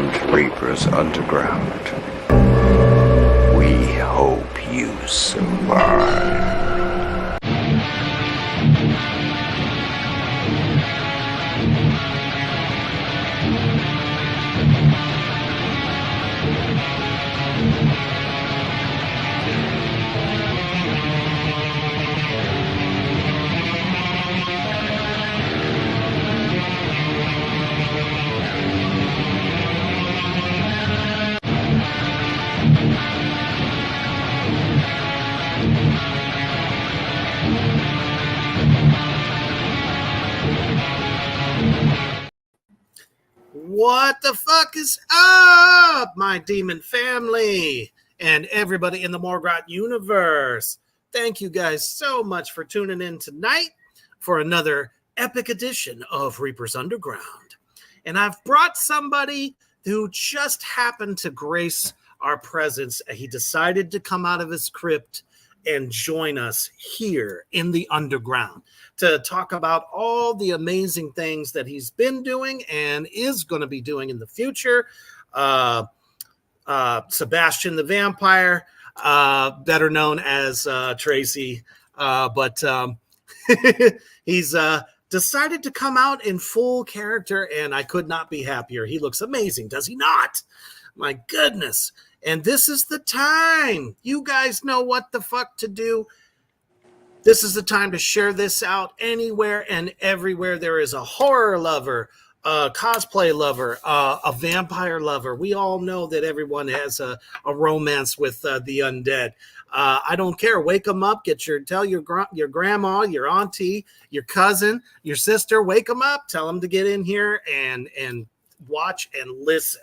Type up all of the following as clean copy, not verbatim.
Welcome to Reaper's Underground. We hope you survive. What the fuck is up, my demon family and everybody in the Morgrot universe? Thank you guys so much for tuning in tonight for another epic edition of Reaper's Underground. And I've brought somebody who just happened to grace our presence. He decided to come out of his crypt and join us here in the underground to talk about all the amazing things that he's been doing and is going to be doing in the future. Sebastian the Vampire, better known as Tracy, but he's decided to come out in full character, and I could not be happier. He looks amazing, does he not? My goodness. And this is the time. You guys know what the fuck to do. This is the time to share this out anywhere and everywhere. There is a horror lover, a cosplay lover, a vampire lover. We all know that everyone has a romance with the undead. I don't care. Wake them up. Tell your grandma, your auntie, your cousin, your sister. Wake them up. Tell them to get in here and watch and listen.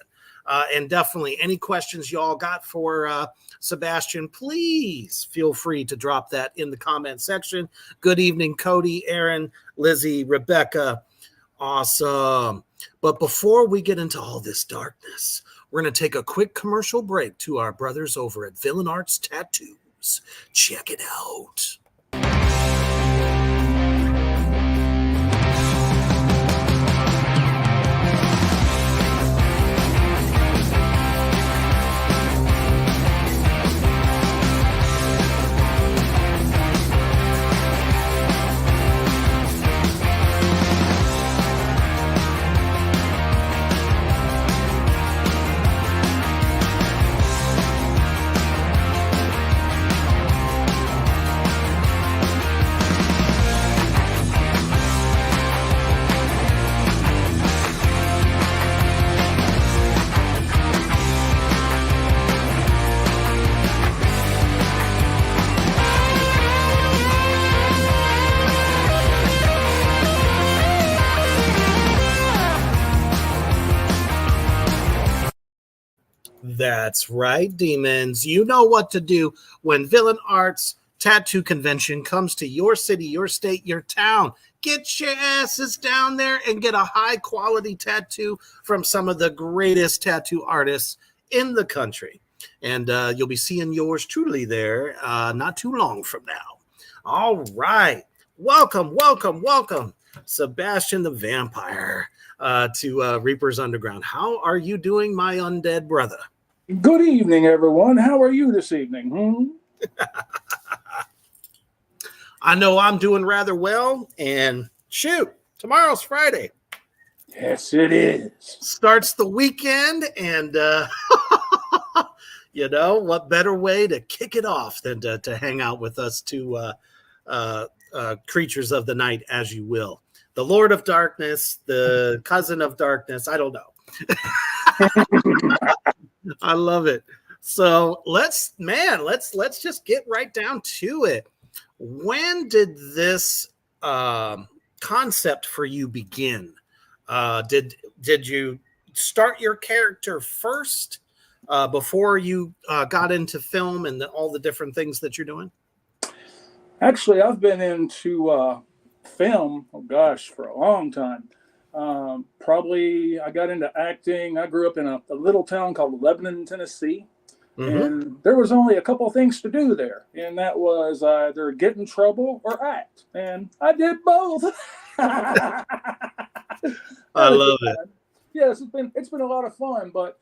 And definitely any questions y'all got for Sebastian, please feel free to drop that in the comment section. Good evening, Cody, Aaron, Lizzie, Rebecca. Awesome. But before we get into all this darkness, we're going to take a quick commercial break to our brothers over at Villain Arts Tattoos. Check it out. That's right, demons. You know what to do when Villain Arts Tattoo Convention comes to your city, your state, your town. Get your asses down there and get a high-quality tattoo from some of the greatest tattoo artists in the country. And you'll be seeing yours truly there not too long from now. All right. Welcome, Sebastian the Vampire, to Reaper's Underground. How are you doing, my undead brother? Good evening, everyone. How are you this evening? I know I'm doing rather well, and shoot, tomorrow's Friday. Yes, it is. Starts the weekend, and you know, what better way to kick it off than to hang out with us two creatures of the night, as you will. The Lord of Darkness, the cousin of darkness, I don't know. I love it. So let's just get right down to it. When did this concept for you begin? Did you start your character first before you got into film and all the different things that you're doing? Actually, I've been into film, for a long time. Probably I got into acting. I grew up in a little town called Lebanon, Tennessee. And there was only a couple of things to do there. And that was either get in trouble or act. And I did both. I love it. Yeah, Yes, it's been a lot of fun. But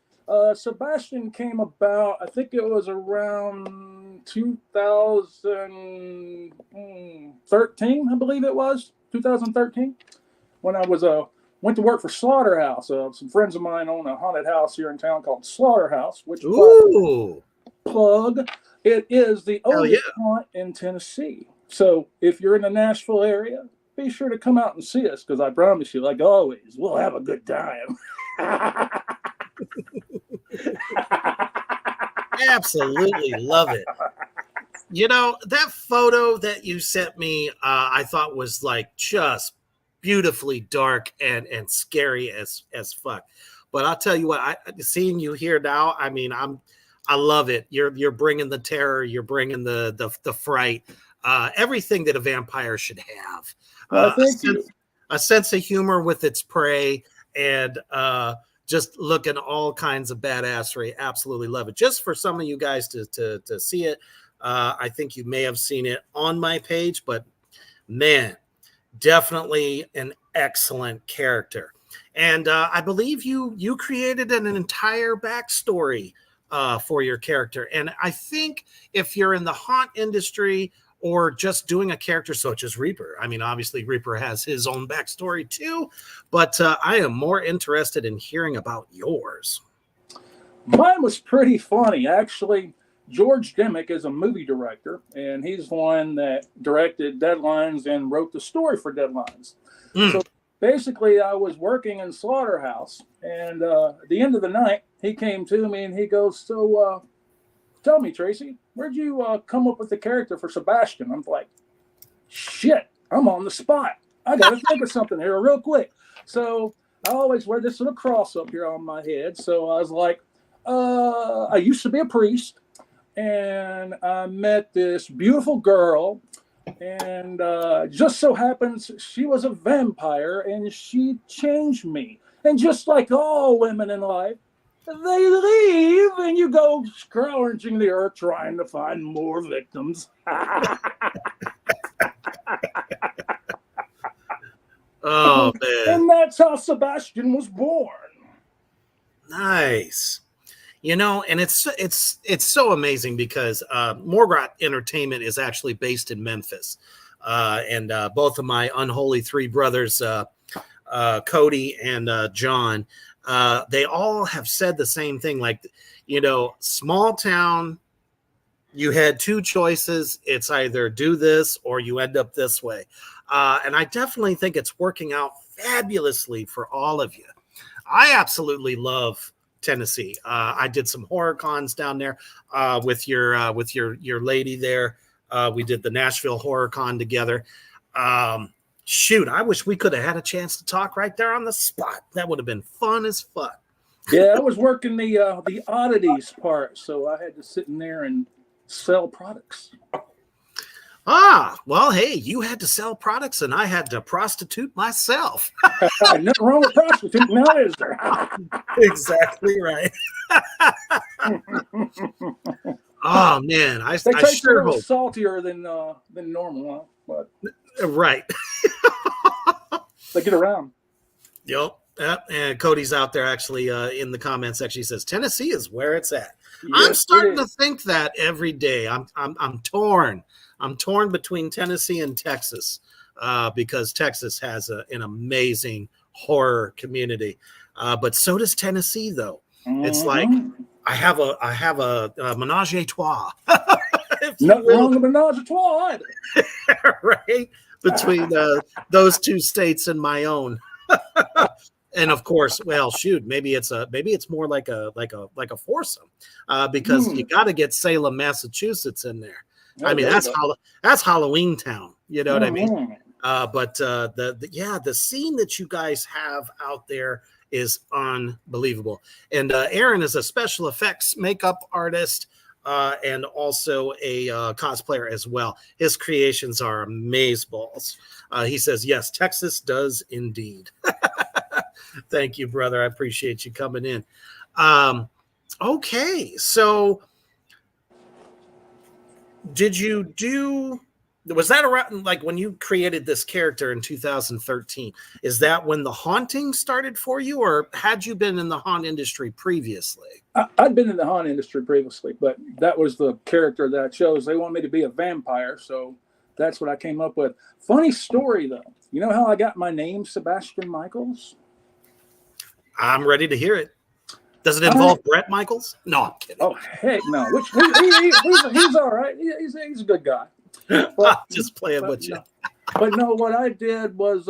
Sebastian came about. I think it was around 2013. I believe it was 2013 when I was went to work for Slaughterhouse. Some friends of mine own a haunted house here in town called Slaughterhouse, which Ooh, plug. It is the hell yeah. oldest haunt in Tennessee. So if you're in the Nashville area, be sure to come out and see us because I promise you, like always, we'll have a good time. Absolutely love it. You know, that photo that you sent me, I thought was like just beautifully dark and scary as fuck. But I'll tell you what, seeing you here now, I mean, I love it. You're bringing the terror, you're bringing the fright, everything that a vampire should have. Thank you. A sense of humor with its prey, and just looking all kinds of badassery. Absolutely love it. Just for some of you guys to see it, I think you may have seen it on my page, but man, definitely an excellent character. And I believe you created an entire backstory for your character. And I think if you're in the haunt industry or just doing a character such as Reaper, I mean, obviously Reaper has his own backstory too, but I am more interested in hearing about yours. Mine was pretty funny. Actually, George Dimick is a movie director, and he's the one that directed Deadlines and wrote the story for Deadlines. So basically, I was working in Slaughterhouse, and at the end of the night, he came to me and he goes, "So, tell me, Tracy, where'd you come up with the character for Sebastian?" I'm like, "Shit, I'm on the spot. I got to think of something here real quick." So I always wear this little cross up here on my head. So I was like, I used to be a priest, and I met this beautiful girl, and just so happens she was a vampire, and she changed me. And just like all women in life, they leave, and you go scrounging the earth trying to find more victims. Oh man! And that's how Sebastian was born. Nice. You know, and it's so amazing because Morgrot Entertainment is actually based in Memphis, and both of my unholy three brothers, Cody and John, they all have said the same thing. Like, you know, small town, you had two choices. It's either do this or you end up this way. And I definitely think it's working out fabulously for all of you. I absolutely love Tennessee. I did some horror cons down there with your lady there. We did the Nashville Horror Con together. Shoot, I wish we could have had a chance to talk right there on the spot. That would have been fun as fuck. Yeah, I was working the oddities part, so I had to sit in there and sell products. Well, hey, you had to sell products and I had to prostitute myself. Nothing wrong with prostituting now, is there? Exactly right. Oh man, I taste sure a little hope saltier than normal, huh? But right. they get around. Yep. And Cody's out there actually in the comment section. He says Tennessee is where it's at. Yes, I'm starting to think that every day. I'm torn. I'm torn between Tennessee and Texas because Texas has an amazing horror community, but so does Tennessee. Though it's like I have a menage a trois. Nothing wrong with menage a trois, right? Between those two states and my own. And of course, well, shoot, maybe it's more like a foursome because you got to get Salem, Massachusetts in there. I mean, that's Halloween Town. You know what I mean? But the scene that you guys have out there is unbelievable. And Aaron is a special effects makeup artist and also a cosplayer as well. His creations are amazeballs. He says, yes, Texas does indeed. Thank you, brother. I appreciate you coming in. Okay, so did you do Was that around like when you created this character in 2013? Is that when the haunting started for you, or had you been in the haunt industry previously? I'd been in the haunt industry previously, but that was the character that I chose. They wanted me to be a vampire, so that's what I came up with. Funny story, though. You know how I got my name, Sebastian Michaels? I'm ready to hear it. Does it involve Brett Michaels? No, I'm kidding. Oh, heck no. He's all right. He's a good guy. But, just playing with you. No. But no, what I did was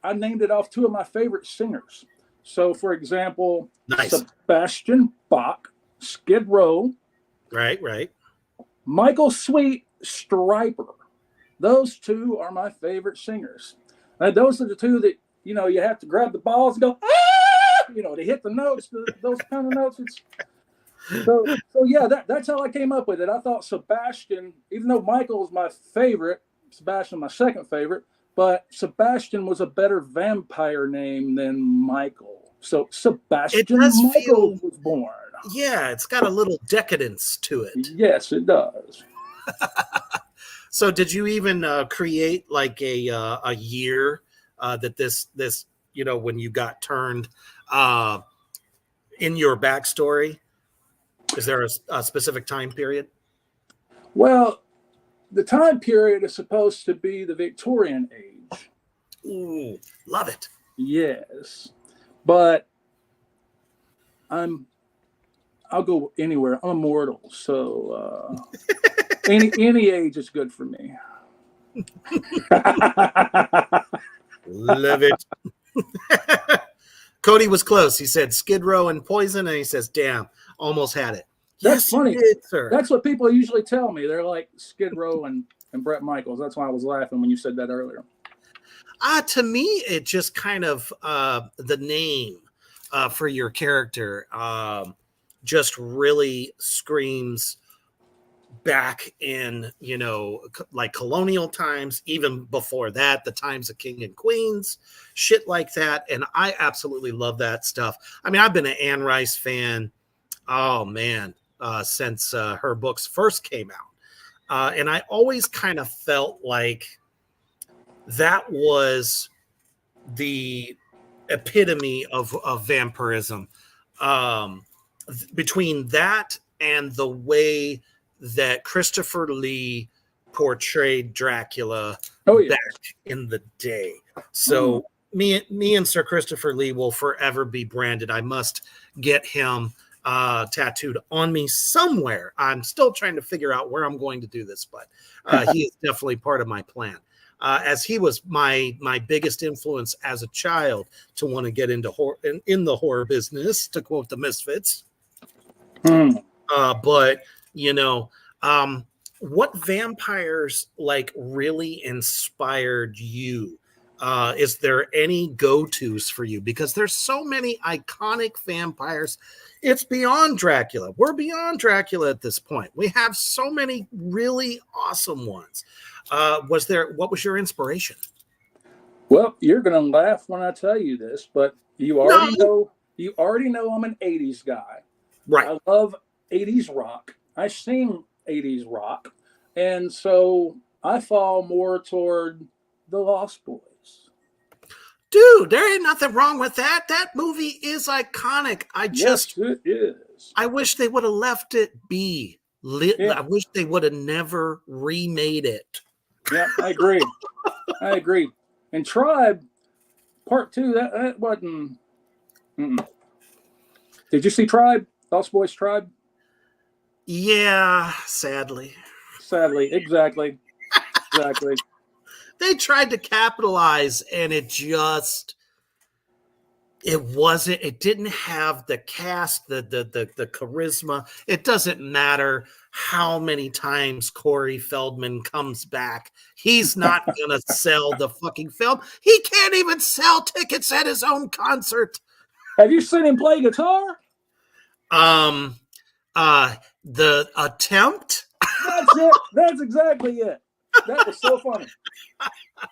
I named it off two of my favorite singers. So, for example, nice. Sebastian Bach, Skid Row. Right. Michael Sweet, Striper. Those two are my favorite singers. Now, those are the two that, you know, you have to grab the balls and go, ah! You know, to hit the notes, those kind of notes. So yeah, that's how I came up with it. I thought Sebastian, even though Michael was my favorite, Sebastian my second favorite, but Sebastian was a better vampire name than Michael. So Sebastian Michael was born. Yeah, it's got a little decadence to it. Yes, it does. So did you even create like a year that this you know, when you got turned in your backstory? Is there a specific time period? Well, the time period is supposed to be the Victorian age. Ooh, love it. Yes, but I'll go anywhere. I'm immortal, so any age is good for me. Love it. Cody was close. He said Skid Row and Poison, and he says, "Damn, almost had it." That's yes, funny. Did, sir. That's what people usually tell me. They're like Skid Row and Brett Michaels. That's why I was laughing when you said that earlier. To me, it just kind of the name for your character just really screams back in, you know, like colonial times, even before that, the times of king and queens, shit like that. And I absolutely love that stuff. I mean, I've been an Anne Rice fan, oh man, since her books first came out. And I always kind of felt like that was the epitome of vampirism. Between that and the way that Christopher Lee portrayed Dracula back in the day. So me and Sir Christopher Lee will forever be branded. I must get him tattooed on me somewhere. I'm still trying to figure out where I'm going to do this, but he is definitely part of my plan. As he was my biggest influence as a child to want to get into horror in the horror business, to quote the Misfits. But you know, what vampires like really inspired you? Is there any go-tos for you? Because there's so many iconic vampires. It's beyond Dracula. We're beyond Dracula at this point. We have so many really awesome ones. What was your inspiration? Well, you're going to laugh when I tell you this, but you already know I'm an 80s guy. Right. I love 80s rock. I sing 80s rock. And so I fall more toward the Lost Boys. Dude, there ain't nothing wrong with that. That movie is iconic. Yes, it is. I wish they would have left it be. Yeah. I wish they would have never remade it. Yeah, I agree. And Tribe, part 2, that wasn't. Did you see Tribe? Lost Boys Tribe? Yeah, sadly. Exactly. They tried to capitalize, and it didn't have the cast, the charisma. It doesn't matter how many times Corey Feldman comes back. He's not going to sell the fucking film. He can't even sell tickets at his own concert. Have you seen him play guitar? The attempt. That's it. That's exactly it. That was so funny.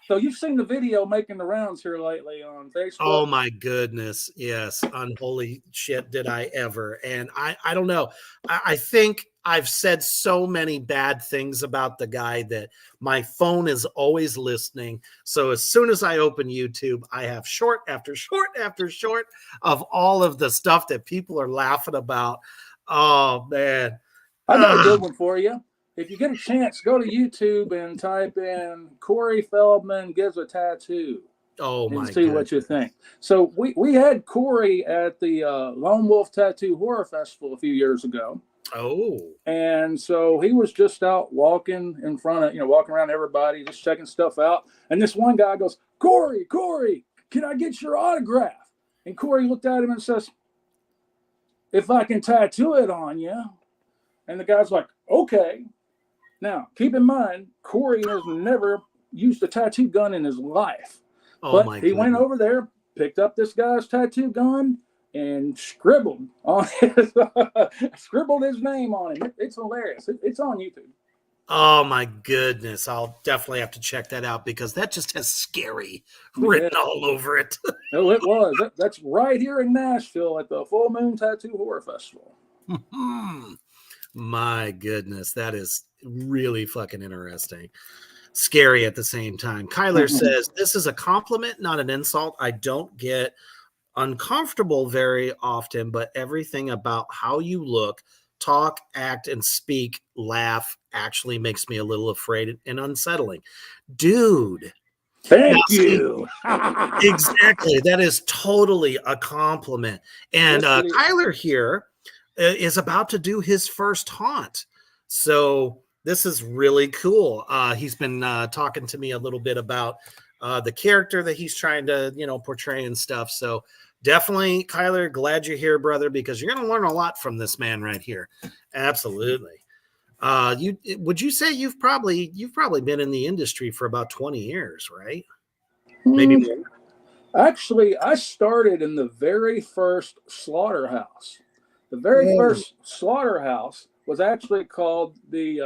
So you've seen the video making the rounds here lately on Facebook. Oh my goodness. Yes. Unholy shit did I ever. And I don't know. I think I've said so many bad things about the guy that my phone is always listening. So as soon as I open YouTube, I have short after short after short of all of the stuff that people are laughing about. Oh, man. I got a good one for you. If you get a chance, go to YouTube and type in Corey Feldman gives a tattoo. Oh, my and see goodness. what you think. So we had Corey at the Lone Wolf Tattoo Horror Festival a few years ago. Oh. And so he was just out walking in front of, walking around everybody, just checking stuff out. And this one guy goes, Corey, can I get your autograph? And Corey looked at him and says, if I can tattoo it on you. And the guy's like, okay. Now, keep in mind, Corey has never used a tattoo gun in his life. Oh, but he went over there, picked up this guy's tattoo gun, and scribbled his name on him. It's hilarious. It's on YouTube. Oh, my goodness. I'll definitely have to check that out because that just has scary written all over it. No, it was. That's right here in Nashville at the Full Moon Tattoo Horror Festival. My goodness. That is really fucking interesting. Scary at the same time. Kyler says, this is a compliment, not an insult. I don't get uncomfortable very often, but everything about how you look, talk, act, and speak, laugh actually makes me a little afraid and unsettling. Dude. Thank you. Exactly. That is totally a compliment. And Kyler here is about to do his first haunt. So this is really cool. He's been talking to me a little bit about the character that he's trying to, portray and stuff. So definitely, Kyler, glad you're here, brother, because you're going to learn a lot from this man right here. Absolutely. Would you say you've probably been in the industry for about 20 years, right? Maybe more. Actually, I started in the very first slaughterhouse. The very first slaughterhouse was actually called the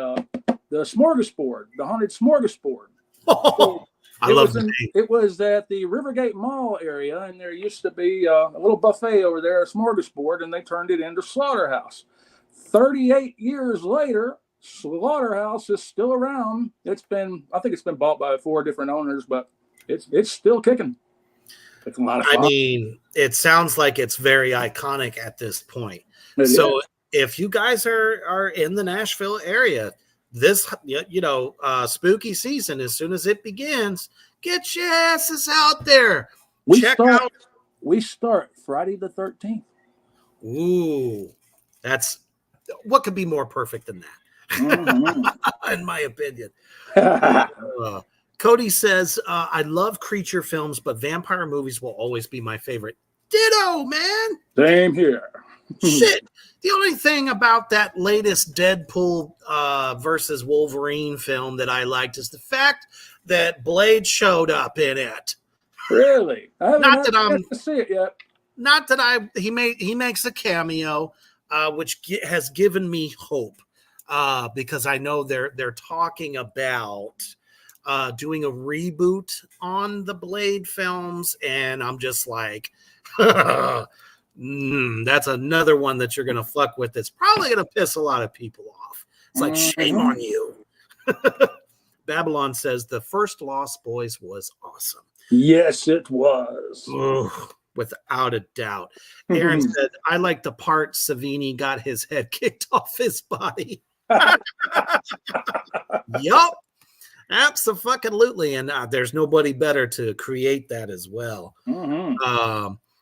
Smorgasbord, the Haunted Smorgasbord. So I love the name. It was at the Rivergate Mall area, and there used to be a little buffet over there, a smorgasbord, and they turned it into Slaughterhouse. 38 years later, Slaughterhouse is still around. I think it's been bought by 4 different owners, but it's still kicking. It's a lot of fun. I mean, it sounds like it's very iconic at this point. If you guys are in the Nashville area, this, spooky season, as soon as it begins, get your asses out there. We start Friday the 13th. Ooh, that's what could be more perfect than that, in my opinion. Cody says, I love creature films, but vampire movies will always be my favorite. Ditto, man. Same here. Shit. The only thing about that latest Deadpool versus Wolverine film that I liked is the fact that Blade showed up in it. Really? I Not that I'm to see it yet. Not that he makes a cameo, which has given me hope because I know they're talking about doing a reboot on the Blade films, and I'm just like, that's another one that you're gonna fuck with. That's probably gonna piss a lot of people off. It's like, shame on you. Babylon says the first Lost Boys was awesome. Yes, it was. Without a doubt. Aaron said, I like the part Savini got his head kicked off his body. Yup. Absolutely. And there's nobody better to create that as well.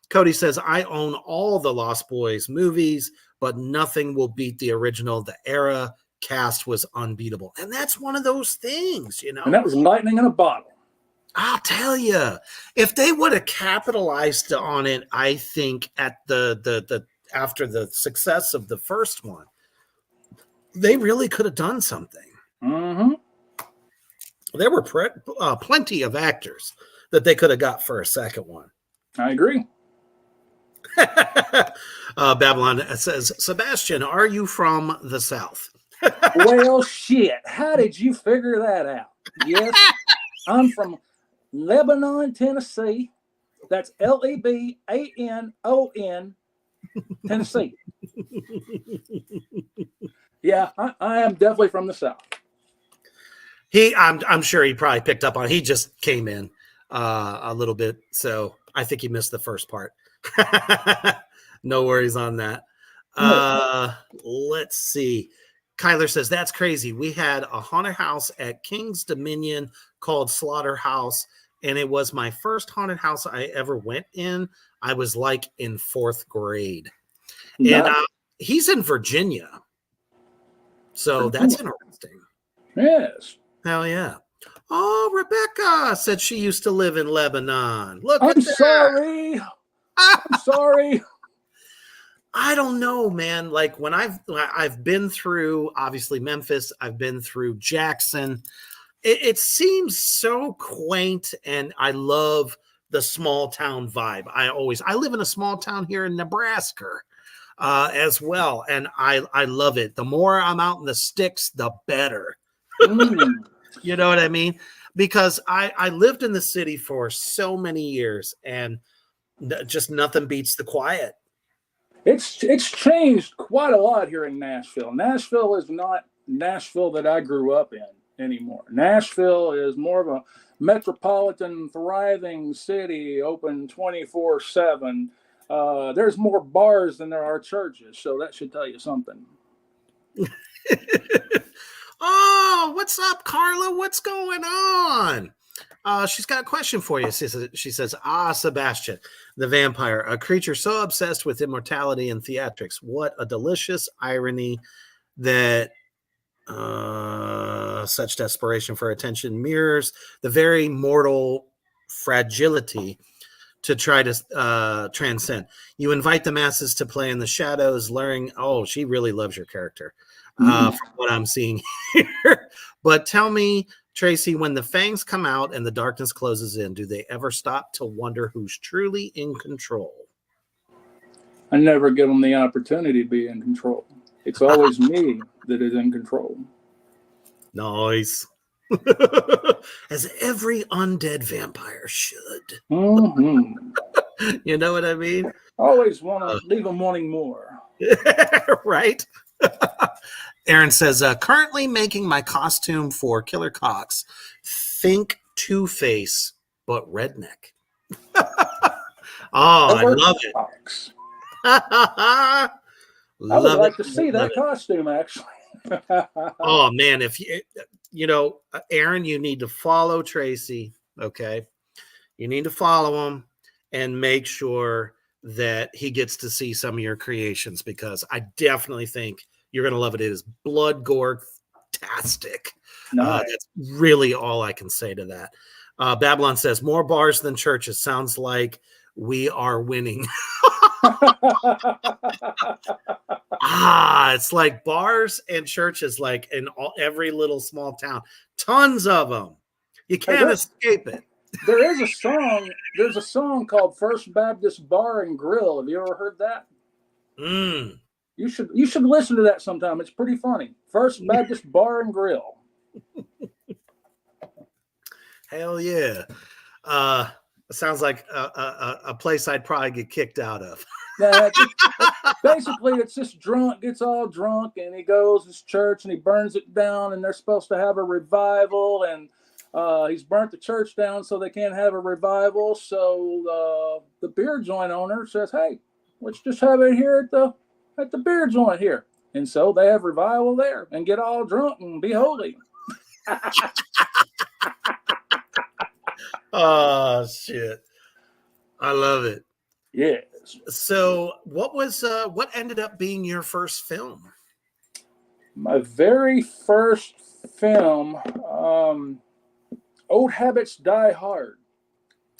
Cody says, I own all the Lost Boys movies, but nothing will beat the original. The era cast was unbeatable. And that's one of those things, And that was lightning in a bottle. I'll tell you, if they would have capitalized on it, I think at the after the success of the first one, they really could have done something. There were plenty of actors that they could have got for a second one. I agree. Babylon says, Sebastian, are you from the South? Well, shit. How did you figure that out? Yes, I'm from Lebanon, Tennessee. That's Lebanon, Tennessee. Yeah, I am definitely from the South. I'm sure he probably picked up on. He just came in a little bit, so I think he missed the first part. No worries on that. Let's see. Kyler says that's crazy. We had a haunted house at King's Dominion called Slaughterhouse, and it was my first haunted house I ever went in. I was like in 4th grade, and he's in Virginia, so that's interesting. Yes. Hell yeah. Oh, Rebecca said she used to live in Lebanon. Look I'm at that. sorry. I'm sorry. I don't know, man. Like when I've been through obviously Memphis, I've been through Jackson. It seems so quaint, and I love the small town vibe. I live in a small town here in Nebraska as well, and I love it. The more I'm out in the sticks, the better. You know what I mean? Because I lived in the city for so many years, and just nothing beats the quiet. It's changed quite a lot here in Nashville. Nashville is not Nashville that I grew up in anymore. Nashville is more of a metropolitan, thriving city, open 24/7. There's more bars than there are churches, so that should tell you something. Oh, what's up, Carla? What's going on? She's got a question for you. She says, Sebastian, the vampire, a creature so obsessed with immortality and theatrics. What a delicious irony that such desperation for attention mirrors the very mortal fragility to try to transcend. You invite the masses to play in the shadows, luring. Oh, she really loves your character. From what I'm seeing here. But tell me, Tracy, when the fangs come out and the darkness closes in, do they ever stop to wonder who's truly in control? I never give them the opportunity to be in control. It's always me that is in control. Nice. As every undead vampire should. You know what I mean? Always want to leave them wanting more. Right? Aaron says, currently making my costume for Killer Cox. Think Two-Face, but redneck. I love it. I would like to see that costume, actually. Oh, man. If you know, Aaron, you need to follow Tracy, okay? You need to follow him and make sure that he gets to see some of your creations, because I definitely think you're going to love it. It is blood gore-tastic. Nice. That's really all I can say to that. Babylon says, more bars than churches. Sounds like we are winning. It's like bars and churches, like in every little small town. Tons of them. You can't escape it. There is a song. There's a song called First Baptist Bar and Grill. Have you ever heard that? You should listen to that sometime. It's pretty funny. First Baptist Bar and Grill. Hell yeah. Sounds like a place I'd probably get kicked out of. Basically, it's this drunk gets all drunk and he goes to his church and he burns it down, and they're supposed to have a revival, and he's burnt the church down so they can't have a revival. So the beer joint owner says, "Hey, let's just have it here at the beer joint here." And so they have revival there and get all drunk and be holy. Oh shit! I love it. Yes. So, what ended up being your first film? My very first film, Old Habits Die Hard,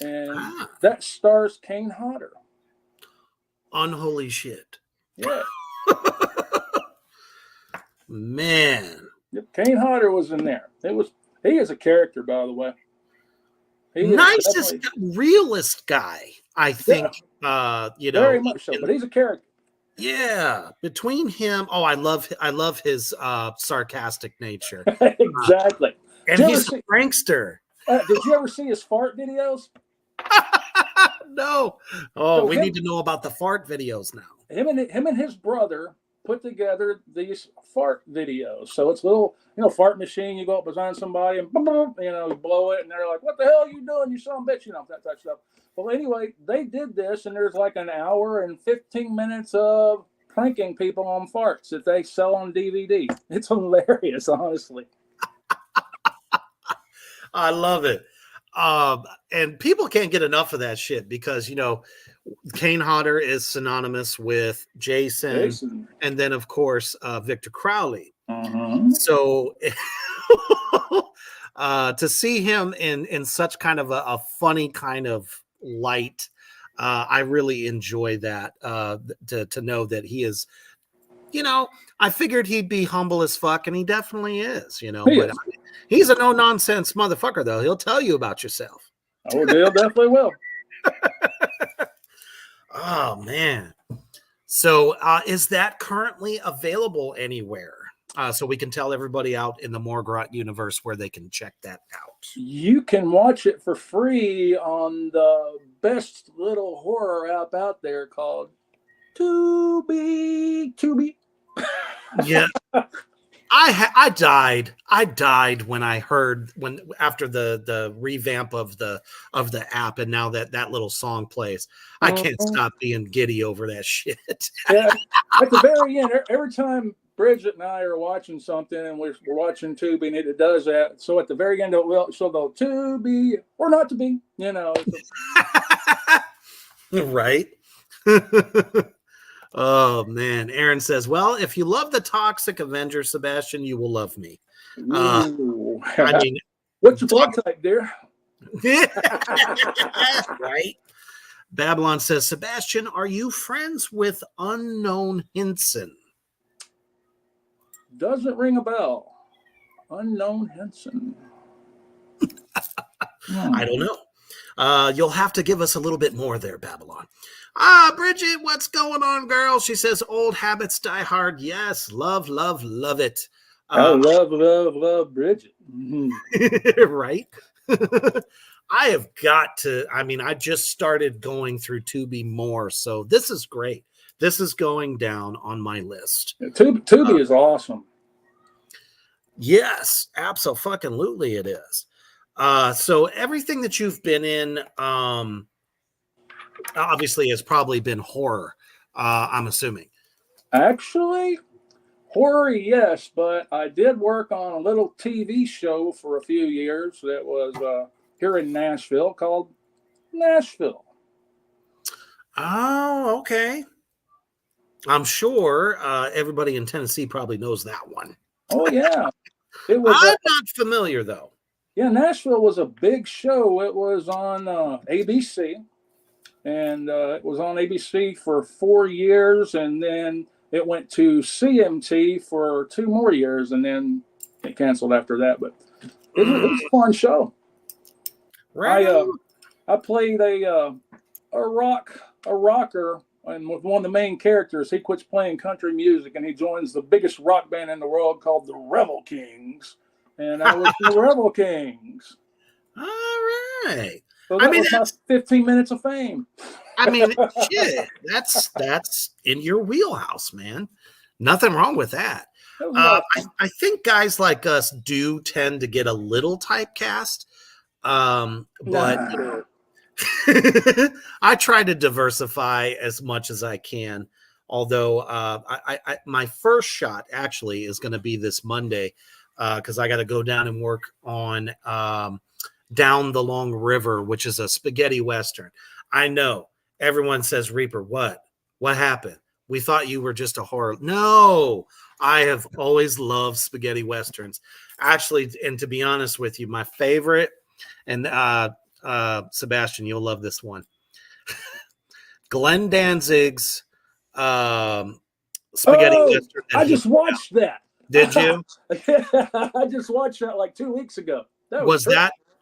and that stars Kane Hodder. Unholy shit! Yeah. Man. Yep, Kane Hodder was in there. He is a character, by the way. Nicest, realist guy, I think. Yeah. Very much so, but he's a character. Yeah, between him, I love his sarcastic nature. Exactly. And he's a prankster. Did you ever see his fart videos? No. Oh, so we need to know about the fart videos now. Him and his brother put together these fart videos. So it's a little, fart machine. You go up behind somebody and, you blow it, and they're like, "What the hell are you doing? You son of a bitch!" That type of stuff. Well, anyway, they did this, and there's like an hour and 15 minutes of pranking people on farts that they sell on DVD. It's hilarious, honestly. I love it. And people can't get enough of that shit because, Kane Hodder is synonymous with Jason. And then, of course, Victor Crowley. So to see him in such kind of a funny kind of light, I really enjoy that, to know that he is, I figured he'd be humble as fuck, and he definitely is, but he's a no-nonsense motherfucker, though. He'll tell you about yourself. Oh, Dale definitely will. Oh, man. So is that currently available anywhere? So we can tell everybody out in the Morgrot universe where they can check that out. You can watch it for free on the best little horror app out there called Tubi. Yeah. I died when I heard after the revamp of the app, and now that little song plays. I can't stop being giddy over that shit. Yeah, at the very end, every time Bridget and I are watching something and we're watching Tubi, and it does that. So at the very end, so they'll to be or not to be, Right. Oh, man. Aaron says, well, if you love the Toxic Avenger, Sebastian, you will love me. I mean, what's your blood type, dear? Right. Babylon says, Sebastian, are you friends with Unknown Henson? Doesn't ring a bell. Unknown Henson. I don't know. You'll have to give us a little bit more there, Babylon. Bridget, what's going on, girl? She says, old habits die hard. Yes, love it. I love Bridget. Right? I have got to, I just started going through Tubi more, so this is great. This is going down on my list. Tubi is awesome. Yes, absolutely it is. So everything that you've been in, obviously has probably been horror, I'm assuming. Actually, horror, yes, but I did work on a little TV show for a few years that was here in Nashville called Nashville. Oh, okay. I'm sure everybody in Tennessee probably knows that one. Oh, yeah. It was. I'm not familiar, though. Yeah, Nashville was a big show. It was on ABC. And it was on ABC for 4 years, and then it went to CMT for 2 more years, and then it canceled after that. But it was a fun show. Right. I played a rocker, and with one of the main characters, he quits playing country music, and he joins the biggest rock band in the world called the Revel Kings, and I was the Revel Kings. All right. So that was my 15 minutes of fame. Shit, that's in your wheelhouse, man. Nothing wrong with that. I think guys like us do tend to get a little typecast, but I try to diversify as much as I can. Although I my first shot actually is going to be this Monday because I got to go down and work on Down the Long River, which is a spaghetti western. I know everyone says, Reaper, what happened? We thought you were just a horror. No, I have always loved spaghetti westerns. Actually, and to be honest with you, my favorite, and Sebastian, you'll love this one. Glenn Danzig's spaghetti western. I just watched that. Did you? I just watched that like 2 weeks ago.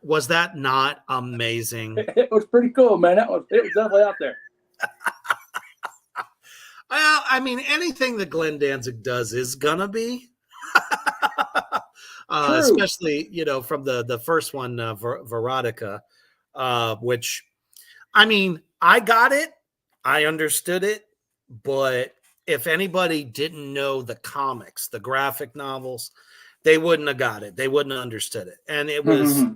Was that not amazing? It was pretty cool, man. It was definitely out there. Well, anything that Glenn Danzig does is gonna be, especially from the first one, Veronica, which, I got it, I understood it, but if anybody didn't know the comics, the graphic novels, they wouldn't have got it. They wouldn't have understood it. And it was, an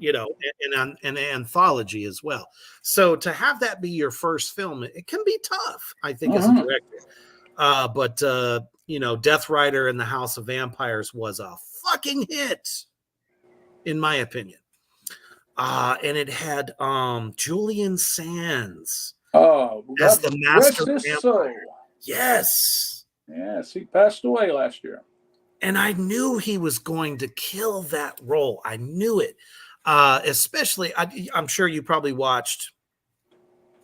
anthology as well. So to have that be your first film, it can be tough, I think, as a director. But Death Rider and the House of Vampires was a fucking hit, in my opinion. And it had Julian Sands as the master vampire. Yes. Yes, he passed away last year. And I knew he was going to kill that role. I knew it. Especially, I'm sure you probably watched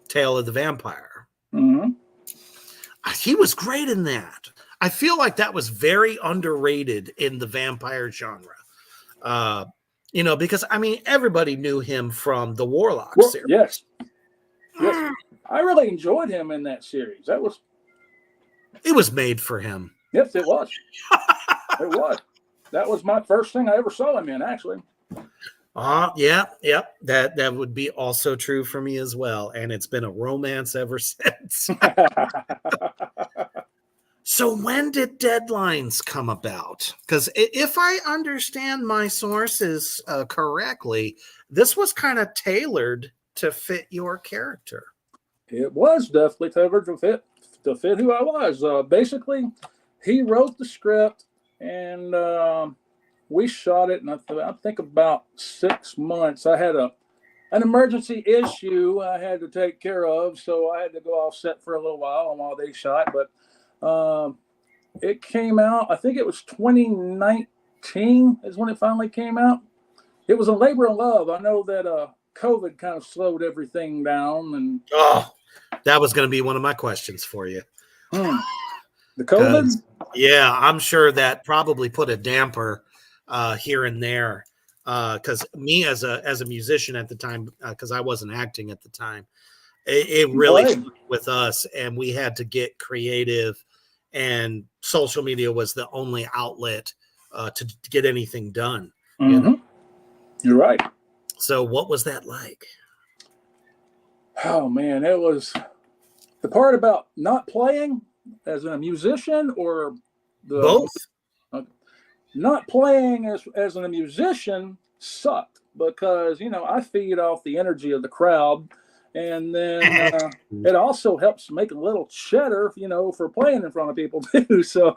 Tale of the Vampire. Mm-hmm. He was great in that. I feel like that was very underrated in the vampire genre. Because, everybody knew him from the Warlock series. Yes. I really enjoyed him in that series. It was made for him. Yes, it was. It was. That was my first thing I ever saw him in, actually. Yeah. That would be also true for me as well. And it's been a romance ever since. So when did Deadlines come about? Because if I understand my sources correctly, this was kind of tailored to fit your character. It was definitely tailored to fit who I was. Basically, he wrote the script, and we shot it. And I think about 6 months. I had an emergency issue I had to take care of, so I had to go off set for a little while while they shot. But it came out, I think it was 2019 is when it finally came out. It was a labor of love. I know that COVID kind of slowed everything down. And that was going to be one of my questions for you. The COVID? Yeah, I'm sure that probably put a damper here and there. Because me as a musician at the time, because I wasn't acting at the time, it really with us, and we had to get creative, and social media was the only outlet to get anything done. Mm-hmm. You're right. So what was that like? Oh man, it was the part about not playing as a musician, or both. Not playing as a musician sucked, because I feed off the energy of the crowd. And then it also helps make a little cheddar, for playing in front of people too. So,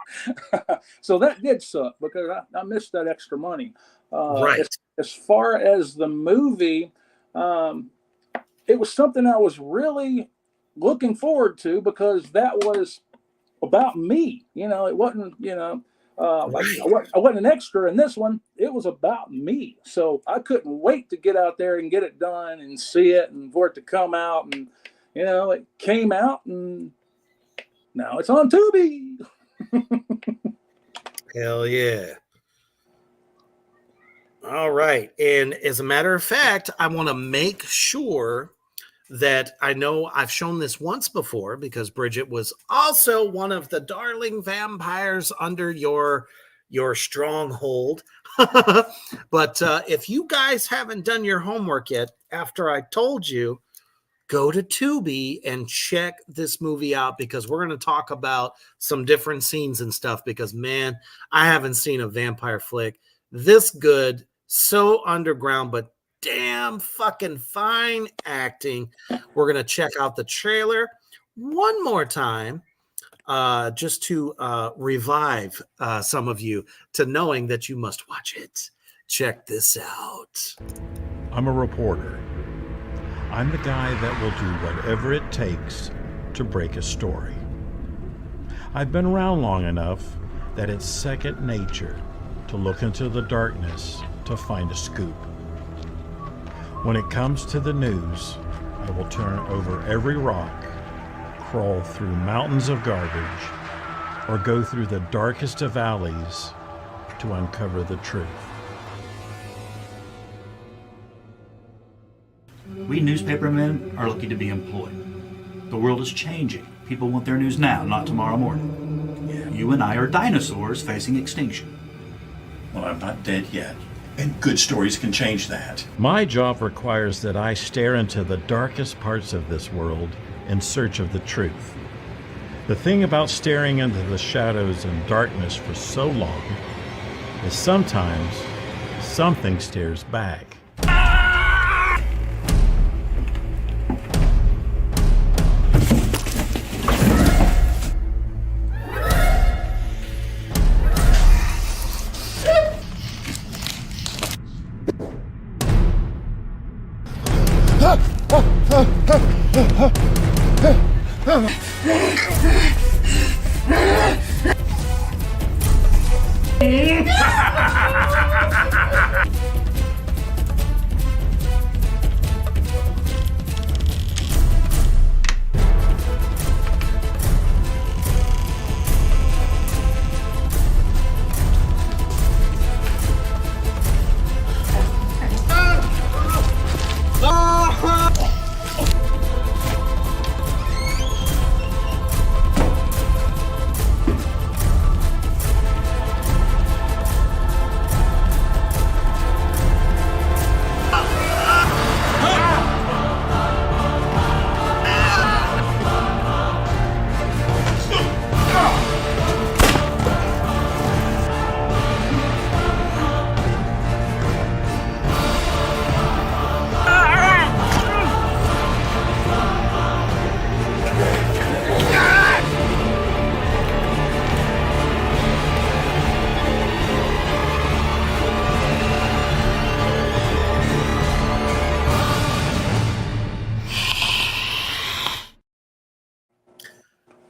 so that did suck, because I missed that extra money. Right. As far as the movie, it was something I was really looking forward to, because that was about me. It wasn't, I wasn't an extra in this one. It was about me. So I couldn't wait to get out there and get it done and see it, and for it to come out. And, it came out, and now it's on Tubi. Hell yeah. All right. And as a matter of fact, I want to make sure that I know I've shown this once before, because Bridget was also one of the darling vampires under your stronghold. But if you guys haven't done your homework yet, after I told you, go to Tubi and check this movie out, because we're going to talk about some different scenes and stuff, because man, I haven't seen a vampire flick this good, so underground, but damn fucking fine acting. We're going to check out the trailer one more time, just to revive some of you to knowing that you must watch it. Check this out. I'm a reporter. I'm the guy that will do whatever it takes to break a story. I've been around long enough that it's second nature to look into the darkness to find a scoop. When it comes to the news, I will turn over every rock, crawl through mountains of garbage, or go through the darkest of alleys to uncover the truth. We newspapermen are lucky to be employed. The world is changing. People want their news now, not tomorrow morning. You and I are dinosaurs facing extinction. Well, I'm not dead yet. And good stories can change that. My job requires that I stare into the darkest parts of this world in search of the truth. The thing about staring into the shadows and darkness for so long is sometimes something stares back.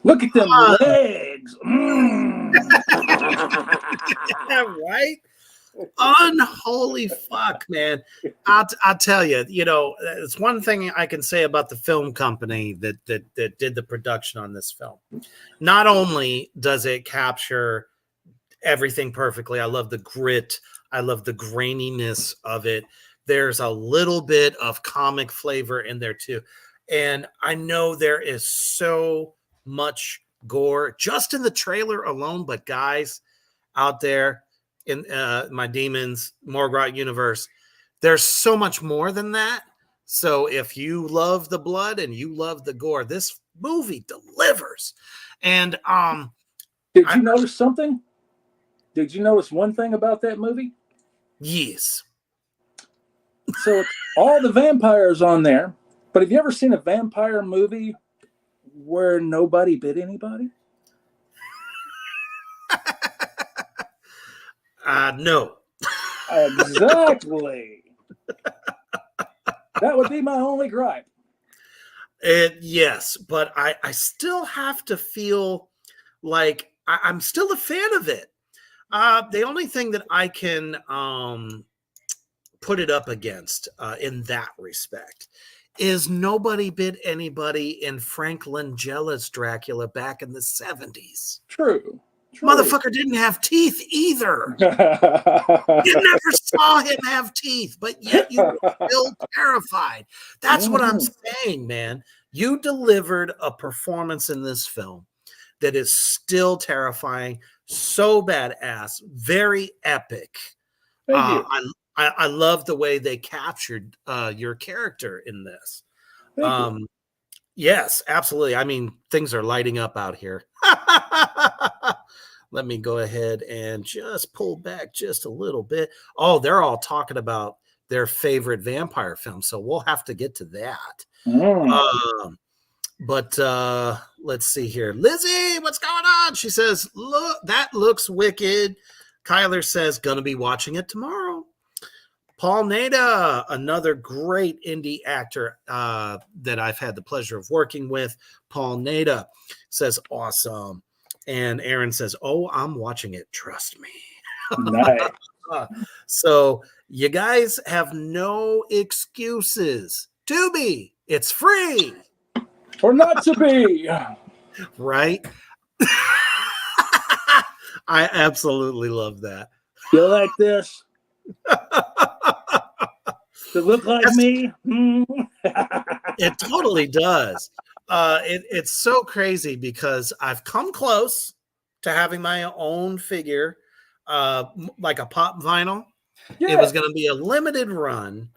Look at them legs. Right? Unholy fuck, man. I'll tell you, it's one thing I can say about the film company that did the production on this film. Not only does it capture everything perfectly, I love the grit, I love the graininess of it. There's a little bit of comic flavor in there too. And I know there is so much gore just in the trailer alone, but guys out there in my Demons Morgrot universe, there's so much more than that. So if you love the blood and you love the gore, this movie delivers. And did you notice something? Did you notice one thing about that movie? Yes. So it's all the vampires on there, but have you ever seen a vampire movie where nobody bit anybody? No. Exactly. That would be my only gripe. Yes, but I still have to feel like I'm still a fan of it. The only thing that I can put it up against in that respect is nobody bit anybody in Frank Langella's Dracula back in the 70s. True. Motherfucker didn't have teeth either. You never saw him have teeth, but yet you were still terrified. That's what I'm saying, man. You delivered a performance in this film that is still terrifying, so badass, very epic. I love the way they captured your character in this. Yes, absolutely. I mean, things are lighting up out here. Let me go ahead and just pull back just a little bit. Oh, they're all talking about their favorite vampire film, so we'll have to get to that. But let's see here. Lizzie, what's going on? She says, look, that looks wicked. Kyler says, gonna be watching it tomorrow. Paul Nada, another great indie actor that I've had the pleasure of working with. Paul Nada says, awesome. And Aaron says, oh, I'm watching it. Trust me. Nice. So you guys have no excuses to be. It's free. Or not to be. Right? I absolutely love that. You like this? To look like me? It totally does. It's so crazy because I've come close to having my own figure, like a pop vinyl. Yeah. It was going to be a limited run.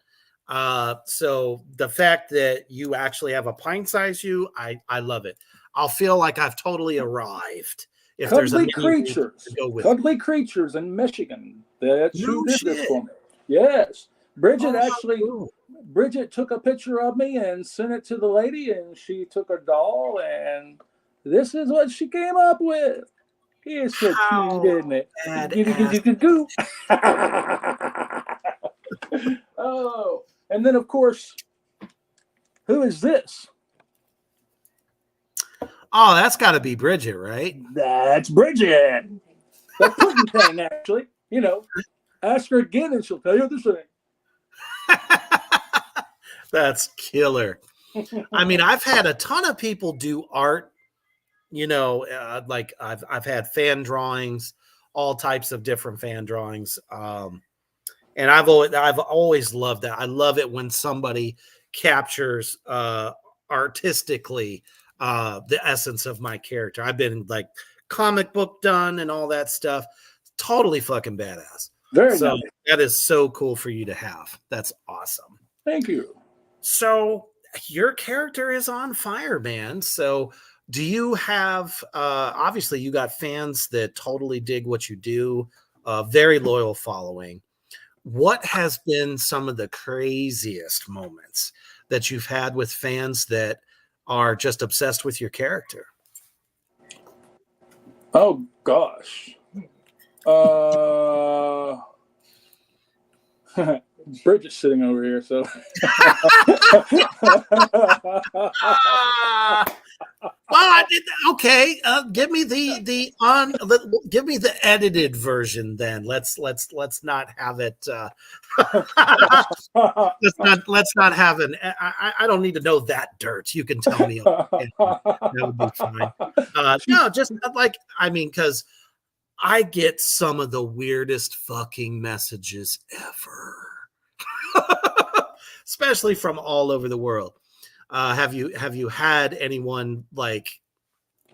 So the fact that you actually have a pint-sized you, I love it. I'll feel like I've totally arrived if there's a Cuddly mini me to creatures, go with. cuddly creatures in Michigan. That's No who did this shit. for me. Yes, Bridget Oh, how actually. cool. Bridget took a picture of me and sent it to the lady, and she took a doll, and this is what she came up with. It's so cute, How isn't it? badass. Goo. Oh, and then of course, who is this? Oh, that's got to be Bridget, right? That's Bridget. The pudding thing, actually. Ask her again, and she'll tell you the same. That's killer. I mean, I've had a ton of people do art. Like I've had fan drawings, all types of different fan drawings. And I've always loved that. I love it when somebody captures artistically the essence of my character. I've been like comic book done and all that stuff. Totally fucking badass. Very So nice. that is so cool for you to have. That's awesome. Thank you. So your character is on fire, man. So do you have obviously you got fans that totally dig what you do, very loyal following. What has been some of the craziest moments that you've had with fans that are just obsessed with your character? Oh gosh. Bridget's sitting over here, so Well, I did okay. Give me give me the edited version then. Let's not have it. Let's not have an. I don't need to know that dirt. You can tell me. That would be fine. No, just like because I get some of the weirdest fucking messages ever, especially from all over the world. Have you had anyone like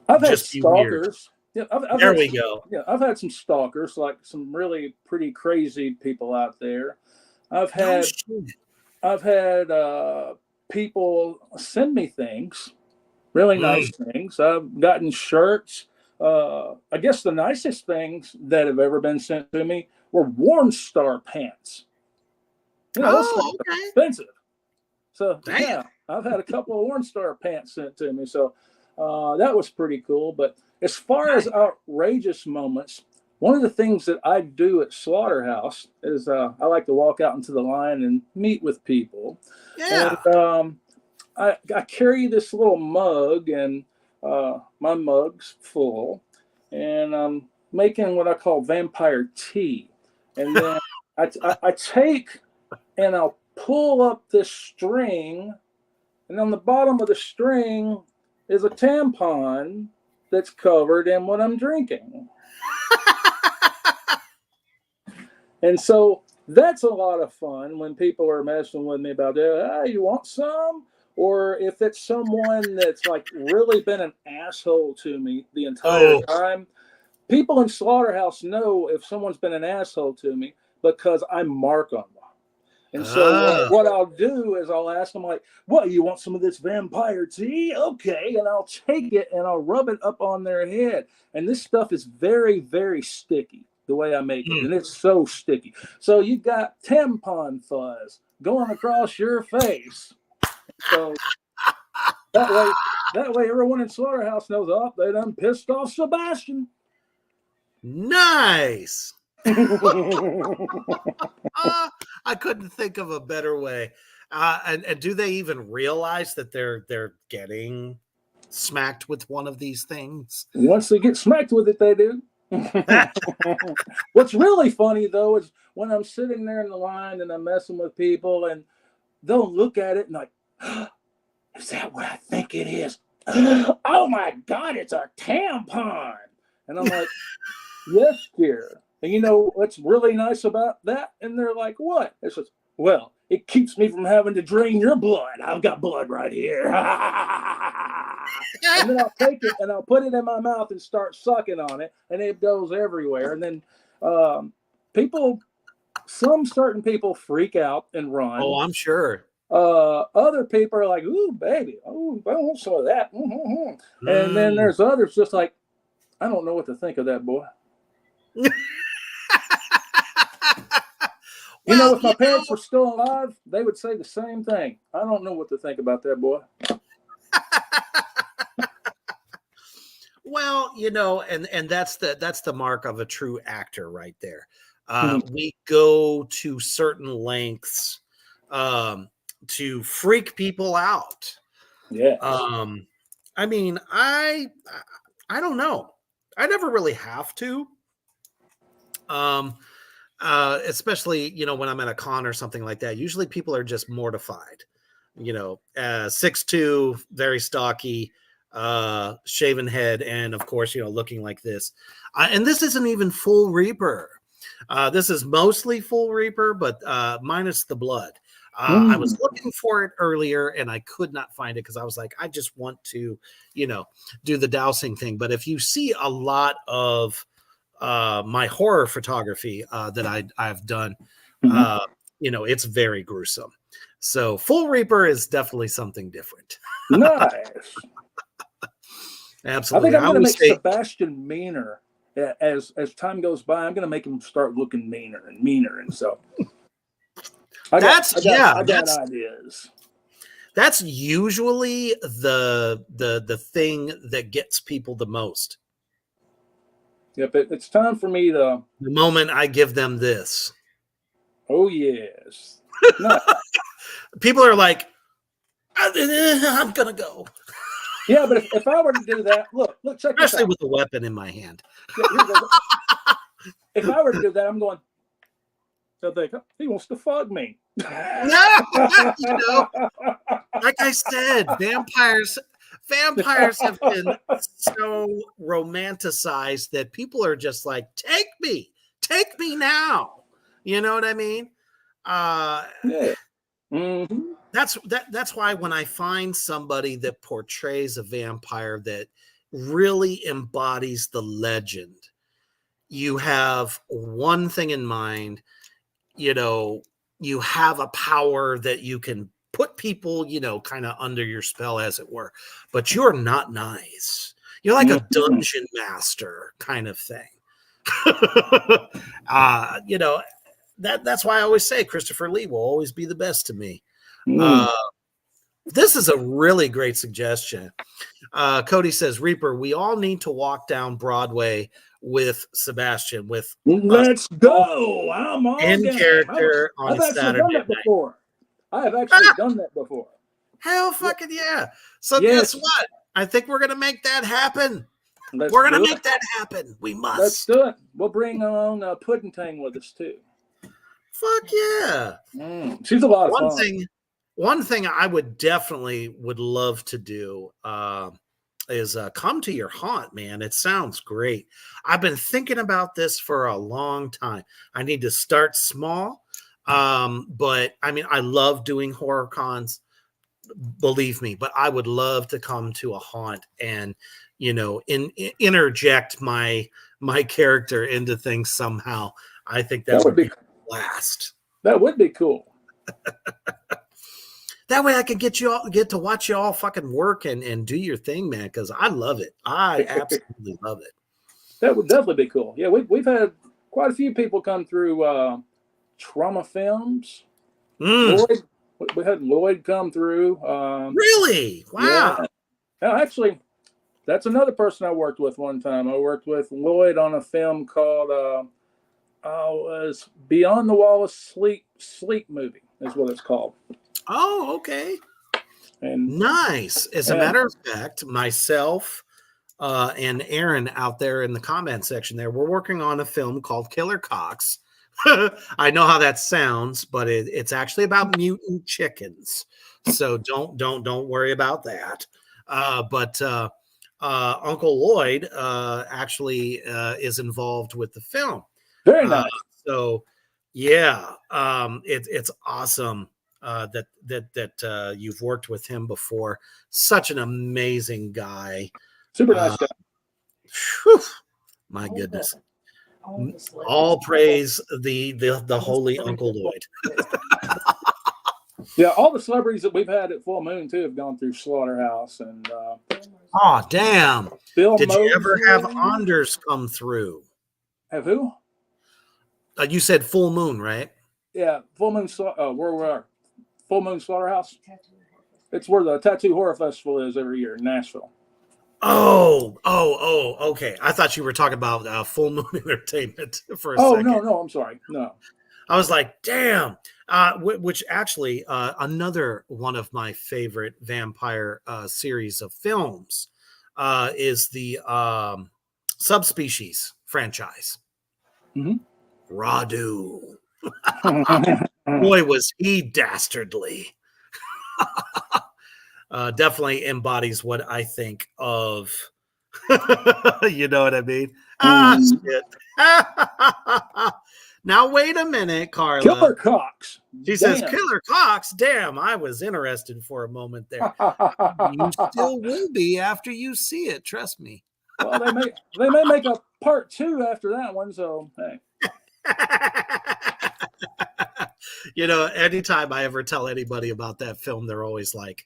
I've had just be weird? stalkers. Yeah, I've There had we some, go. yeah, I've had some stalkers, like some really pretty crazy people out there. I've No had shit. I've had people send me things, really nice things. I've gotten shirts. I guess the nicest things that have ever been sent to me were Warn Star pants. Those things Oh, are okay. expensive. So Damn. yeah, I've had a couple of Warn Star pants sent to me. So that was pretty cool. But as far as outrageous moments, one of the things that I do at Slaughterhouse is I like to walk out into the line and meet with people. Yeah. And I carry this little mug, and my mug's full, and I'm making what I call vampire tea. And then I take and I'll pull up this string, and on the bottom of the string is a tampon that's covered in what I'm drinking. And so that's a lot of fun when people are messing with me about that. You want some? Or if it's someone that's like really been an asshole to me the entire time, people in Slaughterhouse know if someone's been an asshole to me because I mark on them. And so what I'll do is I'll ask them like, "What, you want some of this vampire tea? Okay." And I'll take it and I'll rub it up on their head. And this stuff is very, very sticky the way I make it. And it's so sticky. So you got tampon fuzz going across your face. So that way everyone in Slaughterhouse knows, oh, they done pissed off Sebastian. Nice. I couldn't think of a better way. And do they even realize that they're getting smacked with one of these things? Once they get smacked with it, they do. What's really funny though is when I'm sitting there in the line and I'm messing with people, and they'll look at it and like, is that what I think it is? Oh my God, it's a tampon. And I'm like, yes, dear. And you know what's really nice about that? And they're like, what? It says, well, it keeps me from having to drain your blood. I've got blood right here. And then I'll take it and I'll put it in my mouth and start sucking on it, and it goes everywhere. And then people some certain people freak out and run. Oh, I'm sure. Other people are like, "Ooh, baby, oh, I want some of that." Mm-hmm. And then there's others just like, "I don't know what to think of that boy." Well, if my parents were still alive, they would say the same thing. I don't know what to think about that boy. Well, and that's the mark of a true actor right there. Mhm. We go to certain lengths to freak people out. Yes. I mean, I don't know. I never really have to. Especially, when I'm at a con or something like that. Usually people are just mortified. 6'2", very stocky, shaven head, and of course, looking like this. And this isn't even full Reaper. This is mostly full Reaper, but minus the blood. I was looking for it earlier and I could not find it because I was like, I just want to, do the dousing thing. But if you see a lot of my horror photography that I've done, it's very gruesome. So full Reaper is definitely something different. Nice. Absolutely. I think I'm going to make Sebastian meaner as time goes by. I'm going to make him start looking meaner, and so I got ideas. That's usually the thing that gets people the most. Yep, it's time for me to. The moment I give them this. Oh yes. No. People are like, I'm gonna go. Yeah, but if I were to do that, look, check this out. Especially with a weapon in my hand. If I were to do that, I'm going. They'll think he wants to fuck me. No, like I said, vampires have been so romanticized that people are just like, take me now. You know what I mean? Yeah. Mm-hmm. That's why when I find somebody that portrays a vampire that really embodies the legend, you have one thing in mind. You have a power that you can put people, kind of under your spell, as it were, but you're not nice. You're like a dungeon master kind of thing. That's why I always say Christopher Lee will always be the best to me. This is a really great suggestion. Cody says, Reaper, we all need to walk down Broadway with Sebastian. Let's go. I'm on in character on a Saturday night. I have actually done that before. Hell fucking yeah. So guess what? I think we're going to make that happen. We're going to make that happen. We must. Let's do it. We'll bring on Pudding Tang with us too. Fuck yeah. She's a lot of fun. One thing I would love to do is come to your haunt, man. It sounds great. I've been thinking about this for a long time. I need to start small. But I mean, I love doing horror cons, believe me, but I would love to come to a haunt and, interject my character into things somehow. I think that would be a blast. That would be cool. That way I could get to watch you all fucking work and do your thing, man, because I love it. I absolutely love it. That would definitely be cool. Yeah, we've had quite a few people come through Trauma Films. Lloyd, we had Lloyd come through. Really? Wow. Yeah. Actually, that's another person I worked with one time. I worked with Lloyd on a film called was Beyond the Wall of Sleep movie is what it's called. Oh, okay. And nice. As a matter of fact, myself and Aaron out there in the comment section there, we're working on a film called Killer Cox. I know how that sounds, but it's actually about mutant chickens. So don't worry about that. But Uncle Lloyd actually is involved with the film. Very nice. So yeah, it's awesome that you've worked with him before. Such an amazing guy. Super nice guy. Whew, my goodness. All praise the holy Uncle Lloyd. Yeah, all the celebrities that we've had at Full Moon too have gone through Slaughterhouse, and Oh, damn. Bill Did you ever have Moseley. Anders come through? Have who? You said Full Moon, right? Yeah, Full Moon. Where we are? Full Moon Slaughterhouse. It's where the Tattoo Horror Festival is every year in Nashville. Oh, okay. I thought you were talking about Full Moon Entertainment for a second. No, I'm sorry. No. I was like, damn. Which actually, another one of my favorite vampire series of films is the Subspecies franchise. Mm-hmm. Radu. Boy, was he dastardly. Definitely embodies what I think of. You know what I mean? Shit. Now, wait a minute, Carla. Killer Cox. She says, Killer Cox. Damn, I was interested for a moment there. You still will be after you see it. Trust me. Well, they may make a part 2 after that one. So, hey. You know, anytime I ever tell anybody about that film, they're always like,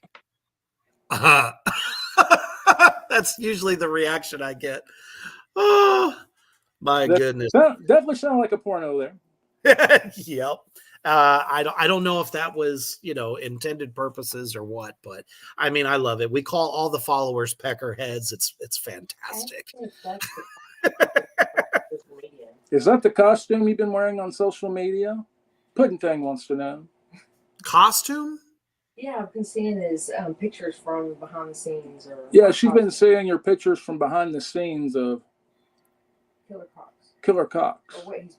that's usually the reaction I get. Oh, my goodness. Definitely sound like a porno there. Yep. I don't know if that was, intended purposes or what, but I mean, I love it. We call all the followers peckerheads. It's fantastic. Is that the costume you've been wearing on social media? Pudding Thing wants to know. Costume? Yeah, I've been seeing his pictures from behind the scenes. Yeah, she's been seeing your pictures from behind the scenes of Killer Cox.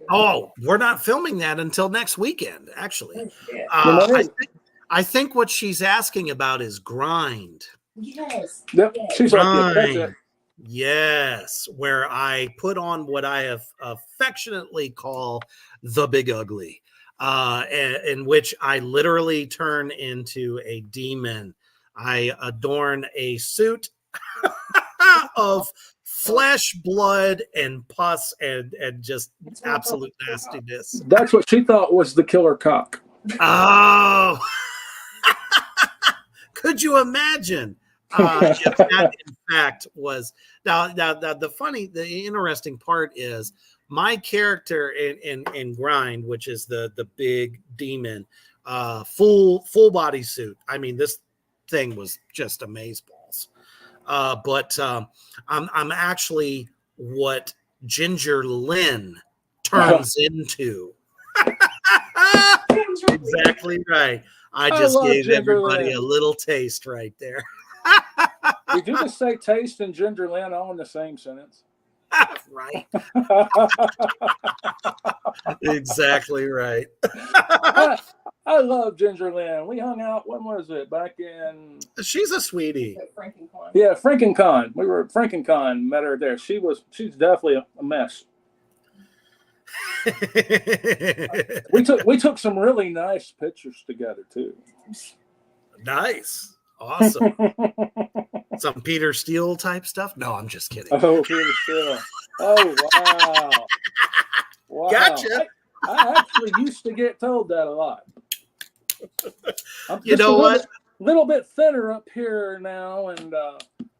Oh, we're not filming that until next weekend, actually. I think what she's asking about is Grind. Yes. Yep. She's Grind. like, that's it. Yes, where I put on what I have affectionately call the Big Ugly, in which I literally turn into a demon. I adorn a suit of flesh, blood, and pus, and just absolute nastiness. That's what she thought was the Killer Cock. Oh, could you imagine? If that in fact was now the interesting part is my character in Grind, which is the big demon, full body suit. I mean, this thing was just amazeballs. But I'm actually what Ginger Lynn turns into. Exactly right. I just gave everybody a little taste right there. Did you just say taste and Ginger Lynn all in the same sentence? Right. Exactly right. I love Ginger Lynn. We hung out, when was it? Back in... She's a sweetie. Yeah, FrankenCon. We were at FrankenCon, met her there. She's definitely a mess. We took some really nice pictures together, too. Nice. Awesome. Some Peter Steele type stuff? No, I'm just kidding. Oh, Peter Steele. Oh, wow. Wow. Gotcha. I actually used to get told that a lot. I'm you know what? Little bit thinner up here now, and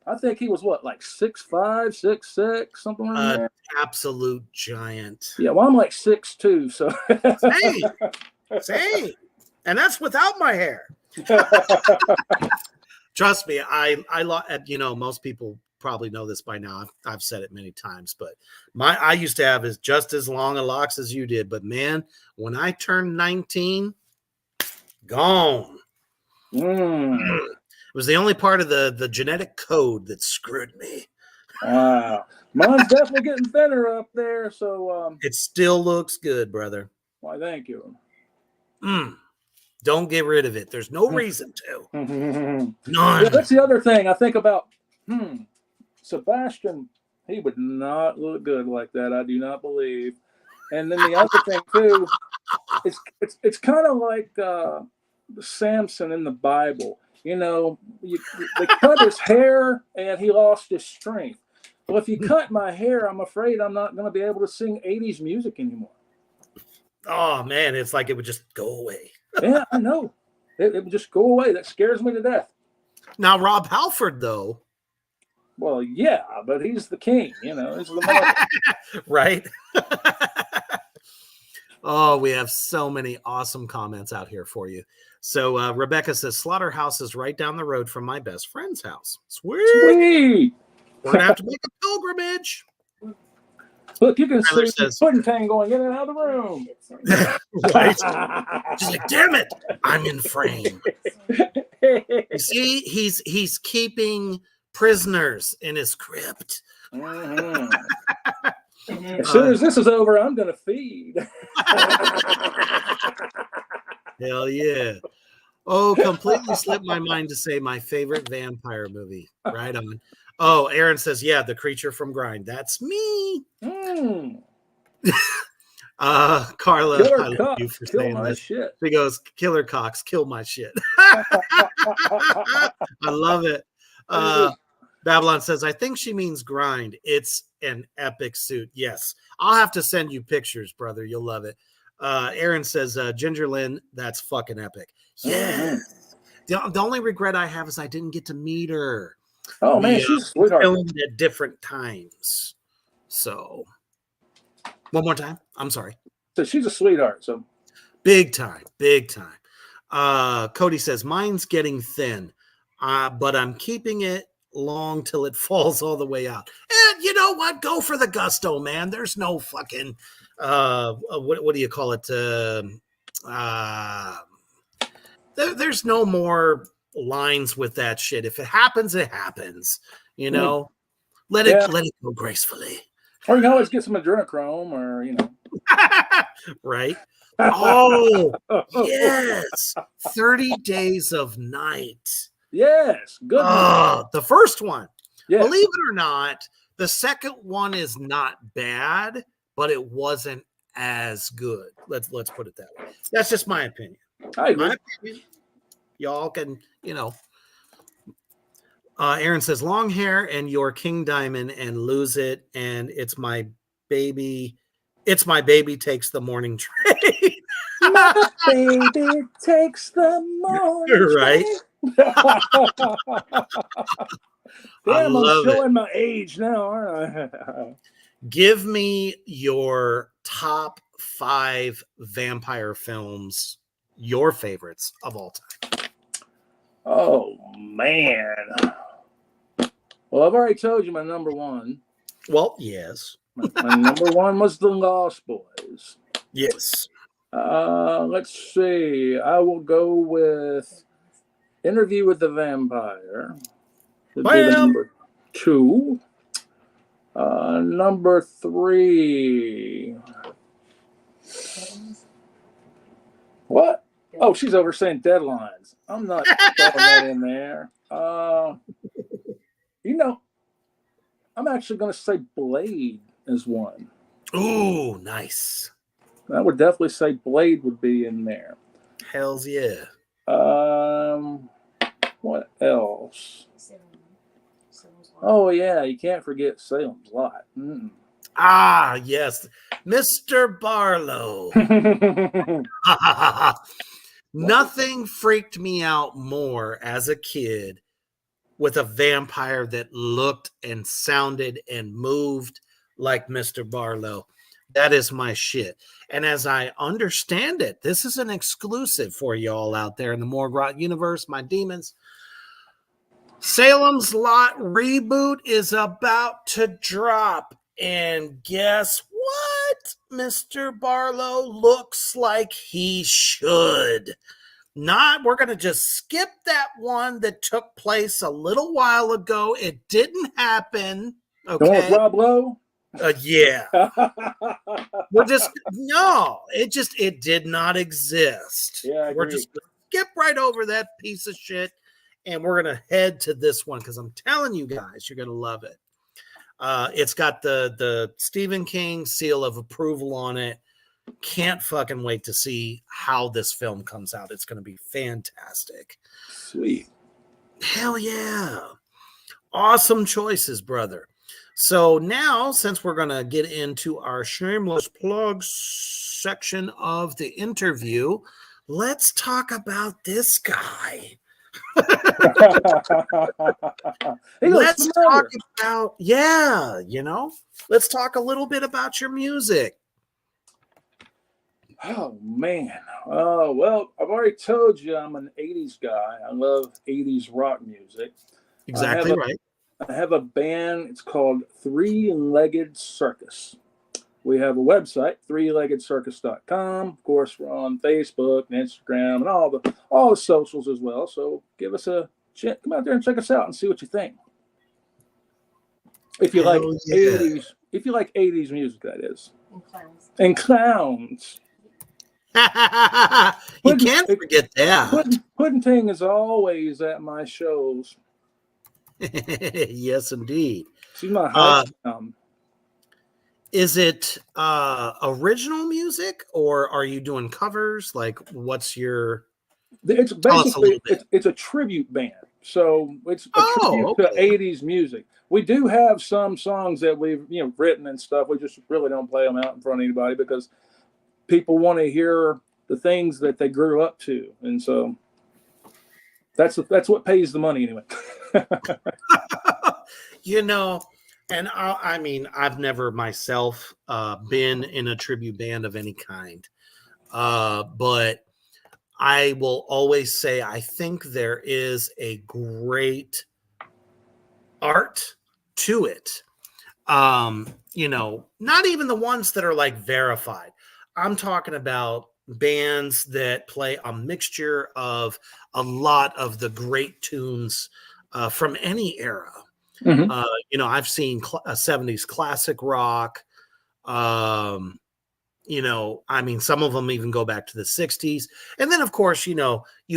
I think he was like 6'5", 6'6", something like that. Absolute giant. Yeah, well, I'm like 6'2", so same. And that's without my hair. Trust me, I most people probably know this by now. I've said it many times, but I used to have just as long a locks as you did. But man, when I turned 19, gone. It was the only part of the genetic code that screwed me. Wow. Mine's definitely getting thinner up there, so it still looks good, brother. Why, thank you. Don't get rid of it. There's no reason to. None. Yeah, that's the other thing I think about. Sebastian, he would not look good like that. I do not believe. And then the other thing too, it's kind of like Samson in the Bible. They cut his hair and he lost his strength. Well, if you cut my hair, I'm afraid I'm not going to be able to sing 80s music anymore. Oh man, it's like it would just go away. Yeah, I know. It would just go away. That scares me to death. Now, Rob Halford, though, Well, yeah, but he's the king, you know. He's the Marvel. right? Oh, we have so many awesome comments out here for you. So Rebecca says, Slaughterhouse is right down the road from my best friend's house. Sweet. Sweet. We're going to have to make a pilgrimage. Look, you can Tyler see says- Pudding Tang going in and out of the room. Right? She's like, damn it, I'm in frame. You see, he's keeping prisoners in his crypt. Mhm. As soon as this is over, I'm going to feed. Hell yeah. Oh, completely slipped my mind to say my favorite vampire movie. Right on. Oh, Aaron says, yeah, The Creature from Grind. That's me. Mm. Carla, Killer I love Cox, you for kill saying my this. shit. She goes, Killer Cox, kill my shit. I love it. Babylon says, I think she means grind. It's an epic suit. Yes. I'll have to send you pictures, brother. You'll love it. Aaron says, Ginger Lynn, that's fucking epic. Yeah. The only regret I have is I didn't get to meet her. Oh, man, she's a sweetheart. Filmed at different times. So, one more time. I'm sorry. So she's a sweetheart. So Big time. Big time. Cody says, mine's getting thin, but I'm keeping it long till it falls all the way out. And you know what? Go for the gusto, man. There's no fucking, what do you call it? There's no more lines with that shit. If it happens, it happens. You know, let it go gracefully. Or you can always get some adrenochrome, or you know. Right? Oh, yes. 30 Days of Night. Yes, good. The first one. Yes. Believe it or not, the second one is not bad, but it wasn't as good. Let's put it that way. That's just my opinion. I agree. My opinion. Y'all can, you know. Aaron says, long hair and your King Diamond and lose it, and it's my baby takes the morning train. My baby takes the morning Right? Damn, I'm showing it. my age now, aren't I? Give me your top 5 vampire films, your favorites of all time. Oh, man. Well, I've already told you my number one. Well, yes. My number one was The Lost Boys. Yes. Let's see. I will go with Interview with the Vampire. Would be the number 2. Number 3. What? Oh, she's over saying Deadlines. I'm not throwing that in there. You know, I'm actually going to say Blade as one. Ooh, nice. I would definitely say Blade would be in there. Hells yeah. What else? Oh, yeah, you can't forget Salem's Lot. Mm. Ah, yes. Mr. Barlow. Nothing freaked me out more as a kid with a vampire that looked and sounded and moved like Mr. Barlow. That is my shit. And as I understand it, this is an exclusive for y'all out there in the Morgrot universe, my demons. Salem's Lot reboot is about to drop. And guess what? Mr. Barlow looks like he should. We're going to just skip that one that took place a little while ago. It didn't happen. Okay. Going with Rob Lowe? Yeah. It did not exist. Yeah, we're just going to skip right over that piece of shit. And we're going to head to this one because I'm telling you guys, you're going to love it. It's got the Stephen King seal of approval on it. Can't fucking wait to see how this film comes out. It's going to be fantastic. Sweet. Hell yeah. Awesome choices, brother. So now, since we're going to get into our shameless plug section of the interview, let's talk about this guy. He looks Let's familiar. talk about, yeah, let's talk a little bit about your music. Oh man. Well, I've already told you I'm an 80s guy. I love 80s rock music. Exactly right. I have a band. It's called Three-Legged Circus. We have a website, threeleggedcircus.com. Of course, we're on Facebook and Instagram and all the socials as well. So give us a check. Come out there and check us out and see what you think. If you like Hell yeah. 80s, if you like 80s music, that is. And clowns. And clowns. You can't forget that. Puddin' Ting is always at my shows. Yes, indeed. She's my house clown. Is it original music, or are you doing covers? Like, what's your? It's basically it's a tribute band, so it's a tribute to 80s music. We do have some songs that we've written and stuff. We just really don't play them out in front of anybody because people want to hear the things that they grew up to, and so that's what pays the money anyway. And I mean, I've never myself been in a tribute band of any kind, but I will always say I think there is a great art to it. Not even the ones that are like verified. I'm talking about bands that play a mixture of a lot of the great tunes from any era. Mm-hmm. I've seen 70s classic rock. I mean, some of them even go back to the 60s. And then, of course, you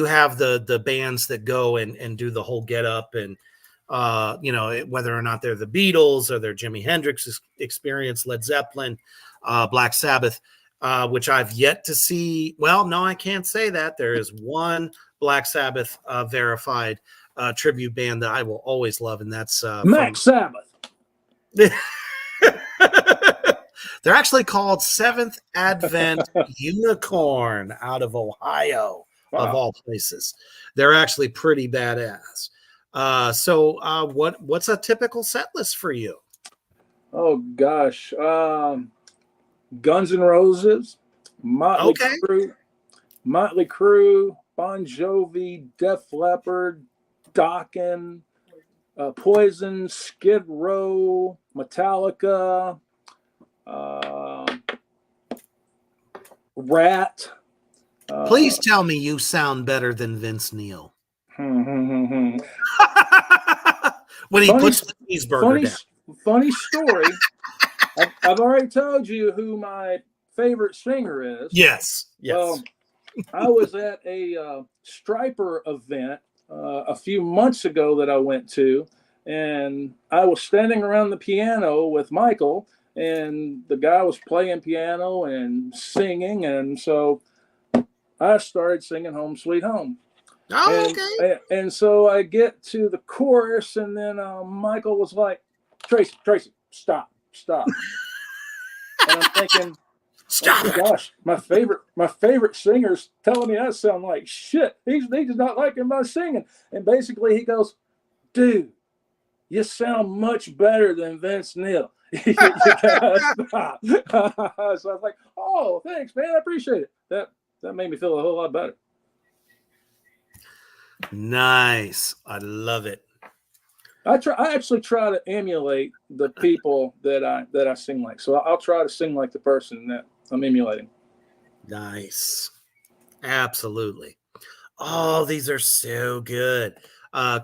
have the bands that go and do the whole get up and, whether or not they're the Beatles or they're Jimi Hendrix experience, Led Zeppelin, Black Sabbath, which I've yet to see. Well, no, I can't say that. There is one Black Sabbath verified tribute band that I will always love, and that's Max Sabbath. They're actually called Seventh Advent Unicorn out of Ohio, of all places. They're actually pretty badass. So what's a typical set list for you? Oh gosh, Guns N' Roses, Motley Crue, Bon Jovi, Def Leppard, Dokken, Poison, Skid Row, Metallica, Rat. Please tell me you sound better than Vince Neil. When he puts the cheeseburger down. Funny story. I've already told you who my favorite singer is. Yes. I was at a Striper event a few months ago that I went to, and I was standing around the piano with Michael, and the guy was playing piano and singing, and so I started singing "Home Sweet Home." Okay. And so I get to the chorus, and then Michael was like, Tracy, stop. And I'm thinking, stop it. Gosh, my favorite singer's telling me I sound like shit. He's not liking my singing. And basically he goes, dude, you sound much better than Vince Neil. You gotta stop. So I was like, oh, thanks, man. I appreciate it. That made me feel a whole lot better. Nice. I love it. I actually try to emulate the people that I sing like. So I'll try to sing like the person that I'm emulating. Nice. Absolutely. Oh, these are so good.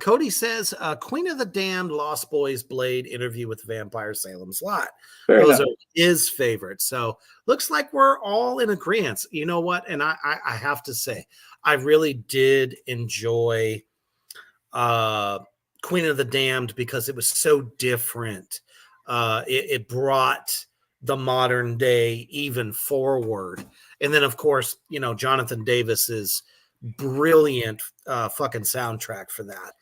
Cody says, Queen of the Damned, Lost Boys, Blade, Interview with Vampire, Salem's Lot. Those are his favorites. So looks like we're all in agreement. You know what? And I have to say, I really did enjoy Queen of the Damned because it was so different. It brought the modern day even forward. And then, of course, Jonathan Davis's brilliant fucking soundtrack for that.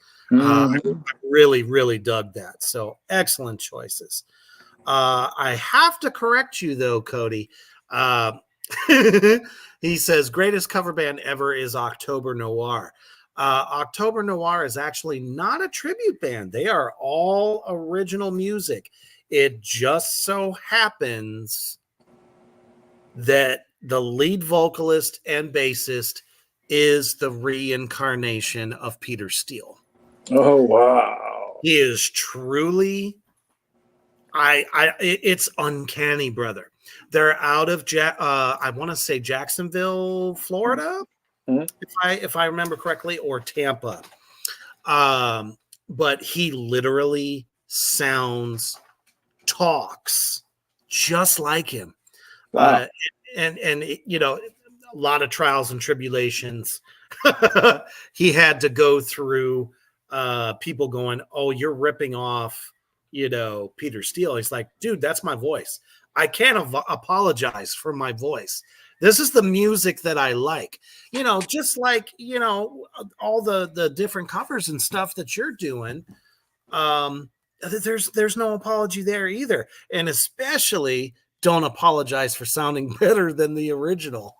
Mhm. Really, really dug that. So excellent choices. I have to correct you though, Cody. Uh, he says greatest cover band ever is October Noir. October Noir is actually not a tribute band. They are all original music. It just so happens that the lead vocalist and bassist is the reincarnation of Peter Steele. Oh, wow. He is truly, it's uncanny, brother. They're out of I want to say Jacksonville, Florida, Mhm. if I remember correctly, or Tampa. But he literally talks just like him. Wow. And you know, a lot of trials and tribulations he had to go through. People going, "Oh, you're ripping off, you know, Peter Steele." He's like, "Dude, that's my voice. I can't apologize for my voice. This is the music that I like." You know, just like, you know, all the different covers and stuff that you're doing. There's no apology there either, and especially don't apologize for sounding better than the original.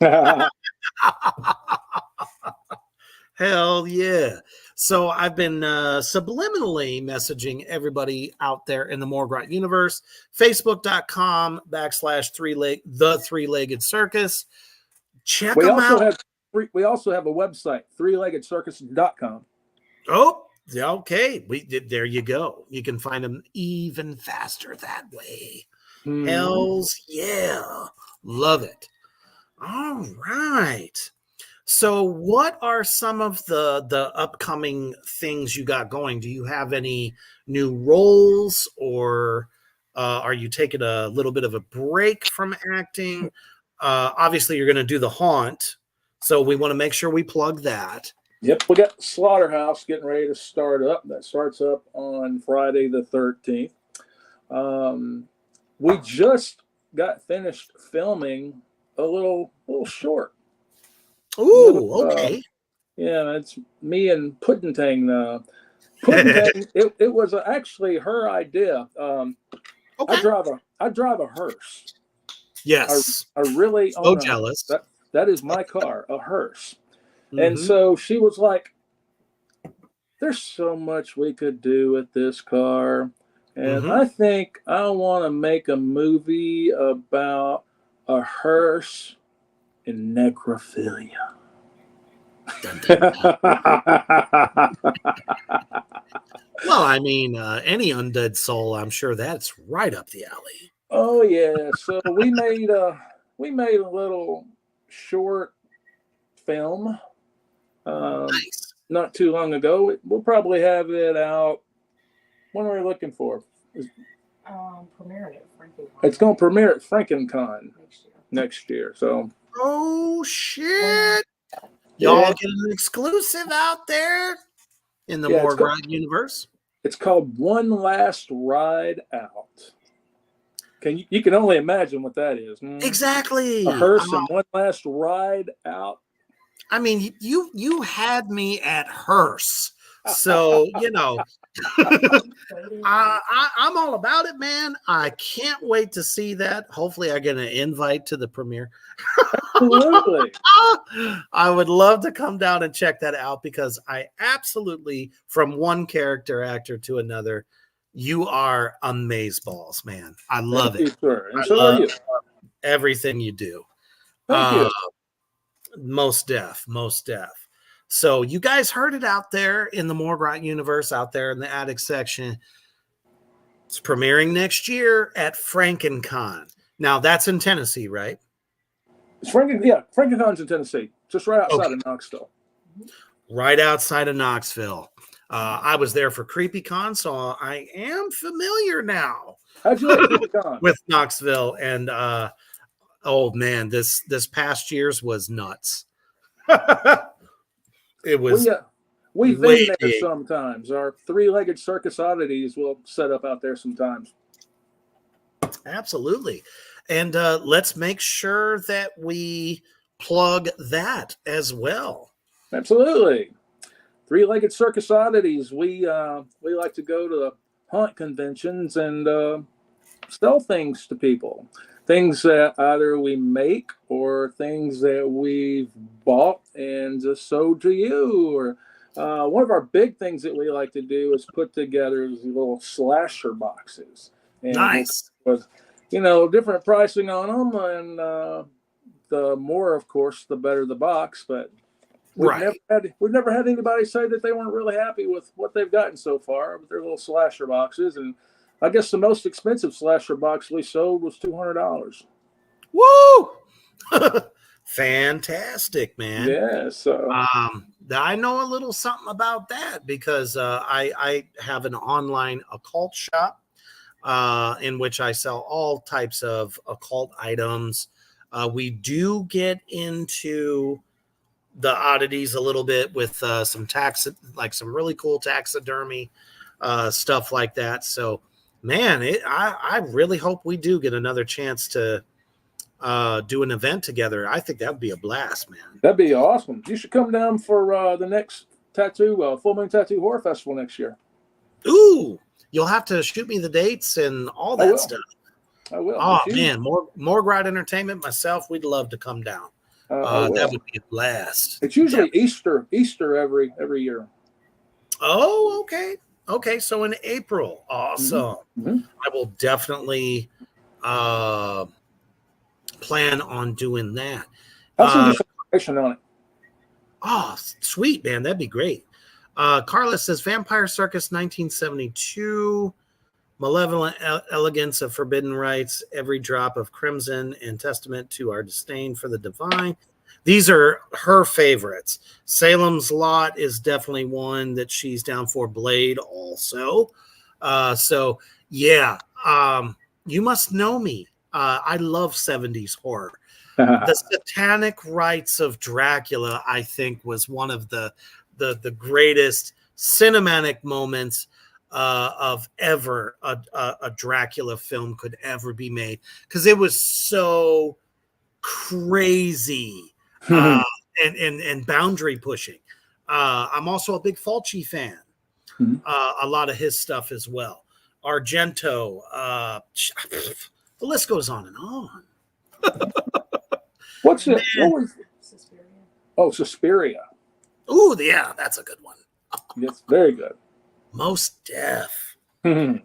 Hell yeah. So I've been subliminally messaging everybody out there in the Morgrot universe, facebook.com / the three-legged circus. Check we them also out. we also have a website, threeleggedcircus.com. Oh, okay. There you go. You can find them even faster that way. Hells yeah. Love it. All right. So what are some of the upcoming things you got going? Do you have any new roles, or are you taking a little bit of a break from acting? Obviously you're going to do The Haunt, so we want to make sure we plug that. Yep, we got Slaughterhouse getting ready to start up. That starts up on Friday the 13th. We just got finished filming a little short. Ooh, okay. Yeah, it's me and Puddintang. Puddintang, it was actually her idea. Okay. I drive a hearse. Yes. I really So own jealous. that is my car, a hearse. And Mhm. so she was like, there's so much we could do with this car. And I think I want to make a movie about a hearse and necrophilia. Dun, dun, dun. Well, I mean, any undead soul, I'm sure that's right up the alley. Oh yeah, so we made a little short film Nice. not too long ago. We'll probably have it out. When are we looking for? Premiering at Franklin. It's going to premiere at FrankenCon next year. So. Oh shit! Y'all get an exclusive out there in the Morgrot universe. It's called One Last Ride Out. You can only imagine what that is. Exactly. A hearse and one last ride out. I mean, you had me at hearse, so you know. I'm all about it, man. I can't wait to see that. Hopefully, I get an invite to the premiere. Absolutely. I would love to come down and check that out, because I absolutely, from one character actor to another, you are amazeballs, man. I love Thank it. you, sir. And so are you. Everything you do. Thank you. Most deaf. So you guys heard it out there in the Morgrot universe, out there in the attic section. It's premiering next year at FrankenCon. Now that's in Tennessee, right? It's FrankenCon's in Tennessee, just right outside of Knoxville. Right outside of Knoxville. I was there for CreepyCon, so I am familiar now. How'd you like CreepyCon? With Knoxville, and oh man, this past year's was nuts. It was. We've been there sometimes. Our three-legged circus oddities will set up out there sometimes. Absolutely. And let's make sure that we plug that as well. Absolutely. Three-Legged Circus Oddities. We like to go to the hunt conventions and sell things to people. Things that either we make or things that we've bought and just sold to you. Or one of our big things that we like to do is put together these little slasher boxes. And Nice. with, different pricing on them, and the more, of course, the better the box. But we've never had anybody say that they weren't really happy with what they've gotten so far with their little slasher boxes. And I guess the most expensive slasher box we sold was $200. Woo! Fantastic, man. Yeah. So I know a little something about that because I have an online occult shop in which I sell all types of occult items. We do get into the oddities a little bit with some really cool taxidermy stuff like that. So, man, I really hope we do get another chance to do an event together. I think that would be a blast, man. That'd be awesome. You should come down for the next Full Moon Tattoo Horror Festival next year. Ooh, you'll have to shoot me the dates and all that stuff. I will. Oh man, more Gride Entertainment, myself, we'd love to come down. That would be a blast. It's usually Easter every year. Oh, okay. So in April, awesome. Mm-hmm. I will definitely plan on doing that. I'll send you some information on it. Oh, sweet, man. That'd be great. Carla says Vampire Circus 1972, Malevolent Elegance of Forbidden Rites, Every Drop of Crimson, and Testament to Our Disdain for the Divine. These are her favorites. Salem's Lot is definitely one that she's down for. Blade also. So, yeah, you must know me. I love 70s horror. The Satanic Rites of Dracula, I think, was one of the greatest cinematic moments of ever a Dracula film could ever be made, because it was so crazy and boundary pushing. I'm also a big Fulci fan. A lot of his stuff as well. Argento. The list goes on and on. What's it? What was Suspiria. Oh, Suspiria. Ooh, yeah, that's a good one. Yes, very good. Most Def. Mhm.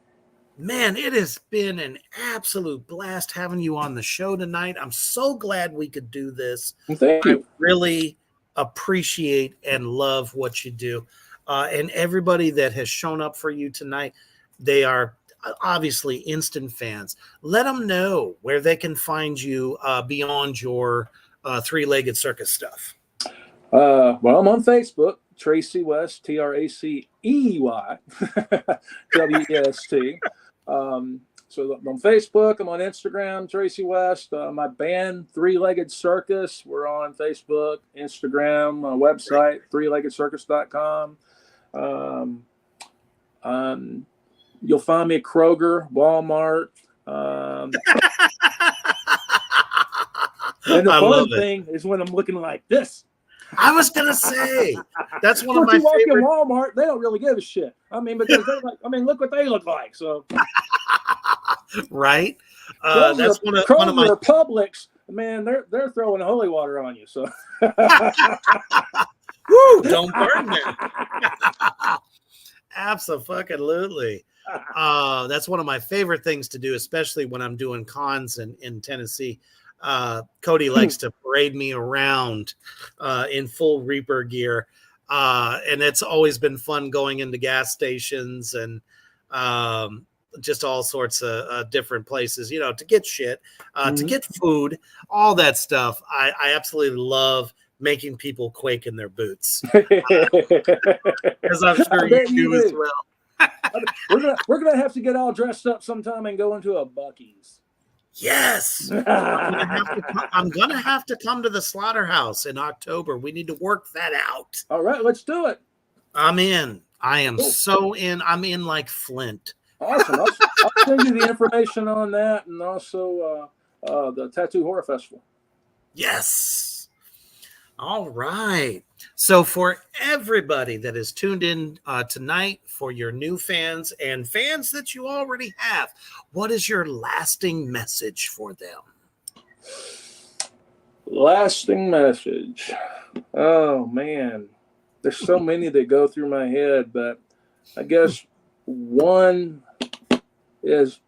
Man, it has been an absolute blast having you on the show tonight. I'm so glad we could do this. Thank you. I really appreciate and love what you do. And everybody that has shown up for you tonight, they are obviously instant fans. Let them know where they can find you beyond your three-legged circus stuff. Well, I'm on Facebook, Tracy West, Tracey W-E-S-T. So on Facebook, I'm on Instagram, Tracy West. My band, Three-Legged Circus, we're on Facebook, Instagram, website, threeleggedcircus.com. You'll find me at Kroger, Walmart. And the fun thing is when I'm looking like this. I was gonna say that's one of my you walk favorite. in Walmart, they don't really give a shit. I mean, because look what they look like. So right, that's one of my Publix. Man, they're throwing holy water on you. So woo, don't burn them. Absolutely. That's one of my favorite things to do, especially when I'm doing cons in Tennessee. Cody likes to parade me around in full Reaper gear. And it's always been fun going into gas stations and just all sorts of different places, to get shit, to get food, all that stuff. I absolutely love making people quake in their boots. As I'm sure you do as well. We're gonna have to get all dressed up sometime and go into a Buc-ee's. Yes, I'm gonna have to come to the slaughterhouse in October. We need to work that out. All right, let's do it. I'm in. I am so in. I'm in like Flint. Awesome. I'll send you the information on that, and also the Tattoo Horror Festival. Yes. All right. So for everybody that is tuned in tonight, for your new fans and fans that you already have, what is your lasting message for them? Lasting message. Oh man, there's so many that go through my head, but I guess one is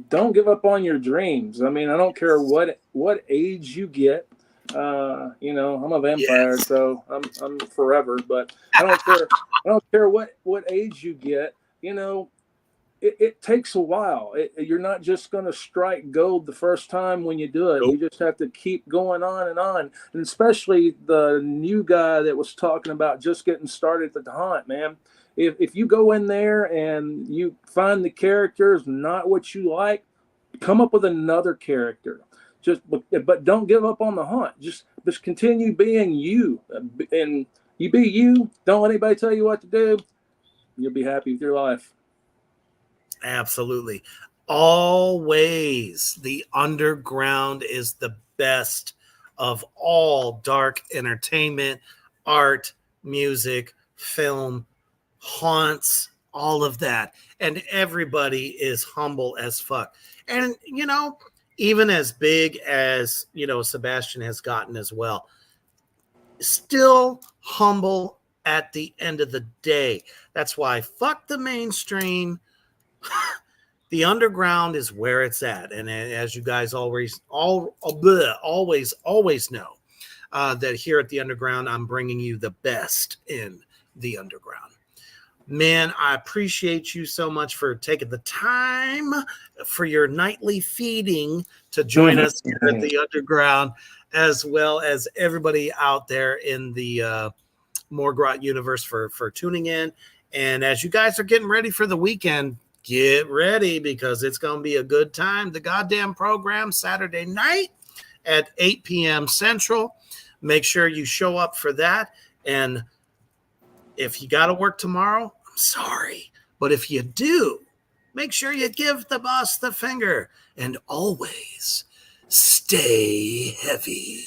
don't give up on your dreams. I mean, I don't care what age you get. I'm a vampire, Yes. so I'm forever. But I don't care. I don't care what age you get. It takes a while. You're not just going to strike gold the first time when you do it. Nope. You just have to keep going on and on. And especially the new guy that was talking about just getting started at the haunt, man. If you go in there and you find the characters not what you like, come up with another character. But don't give up on the haunt. Just continue being you, and you be you. Don't let anybody tell you what to do. You'll be happy with your life. Absolutely. Always the underground is the best of all dark entertainment, art, music, film, haunts, all of that. And everybody is humble as fuck. And, even as big as, Sebastian has gotten as well, still humble at the end of the day. That's why fuck the mainstream. The underground is where it's at, and as you guys always know, that here at the underground, I'm bringing you the best in the underground. Man, I appreciate you so much for taking the time for your nightly feeding to join us here at the underground, as well as everybody out there in the Morgrot universe for tuning in. And as you guys are getting ready for the weekend, get ready because it's going to be a good time. The goddamn program Saturday night at 8 p.m. Central. Make sure you show up for that. And if you got to work tomorrow, I'm sorry. But if you do, make sure you give the boss the finger. And always stay heavy.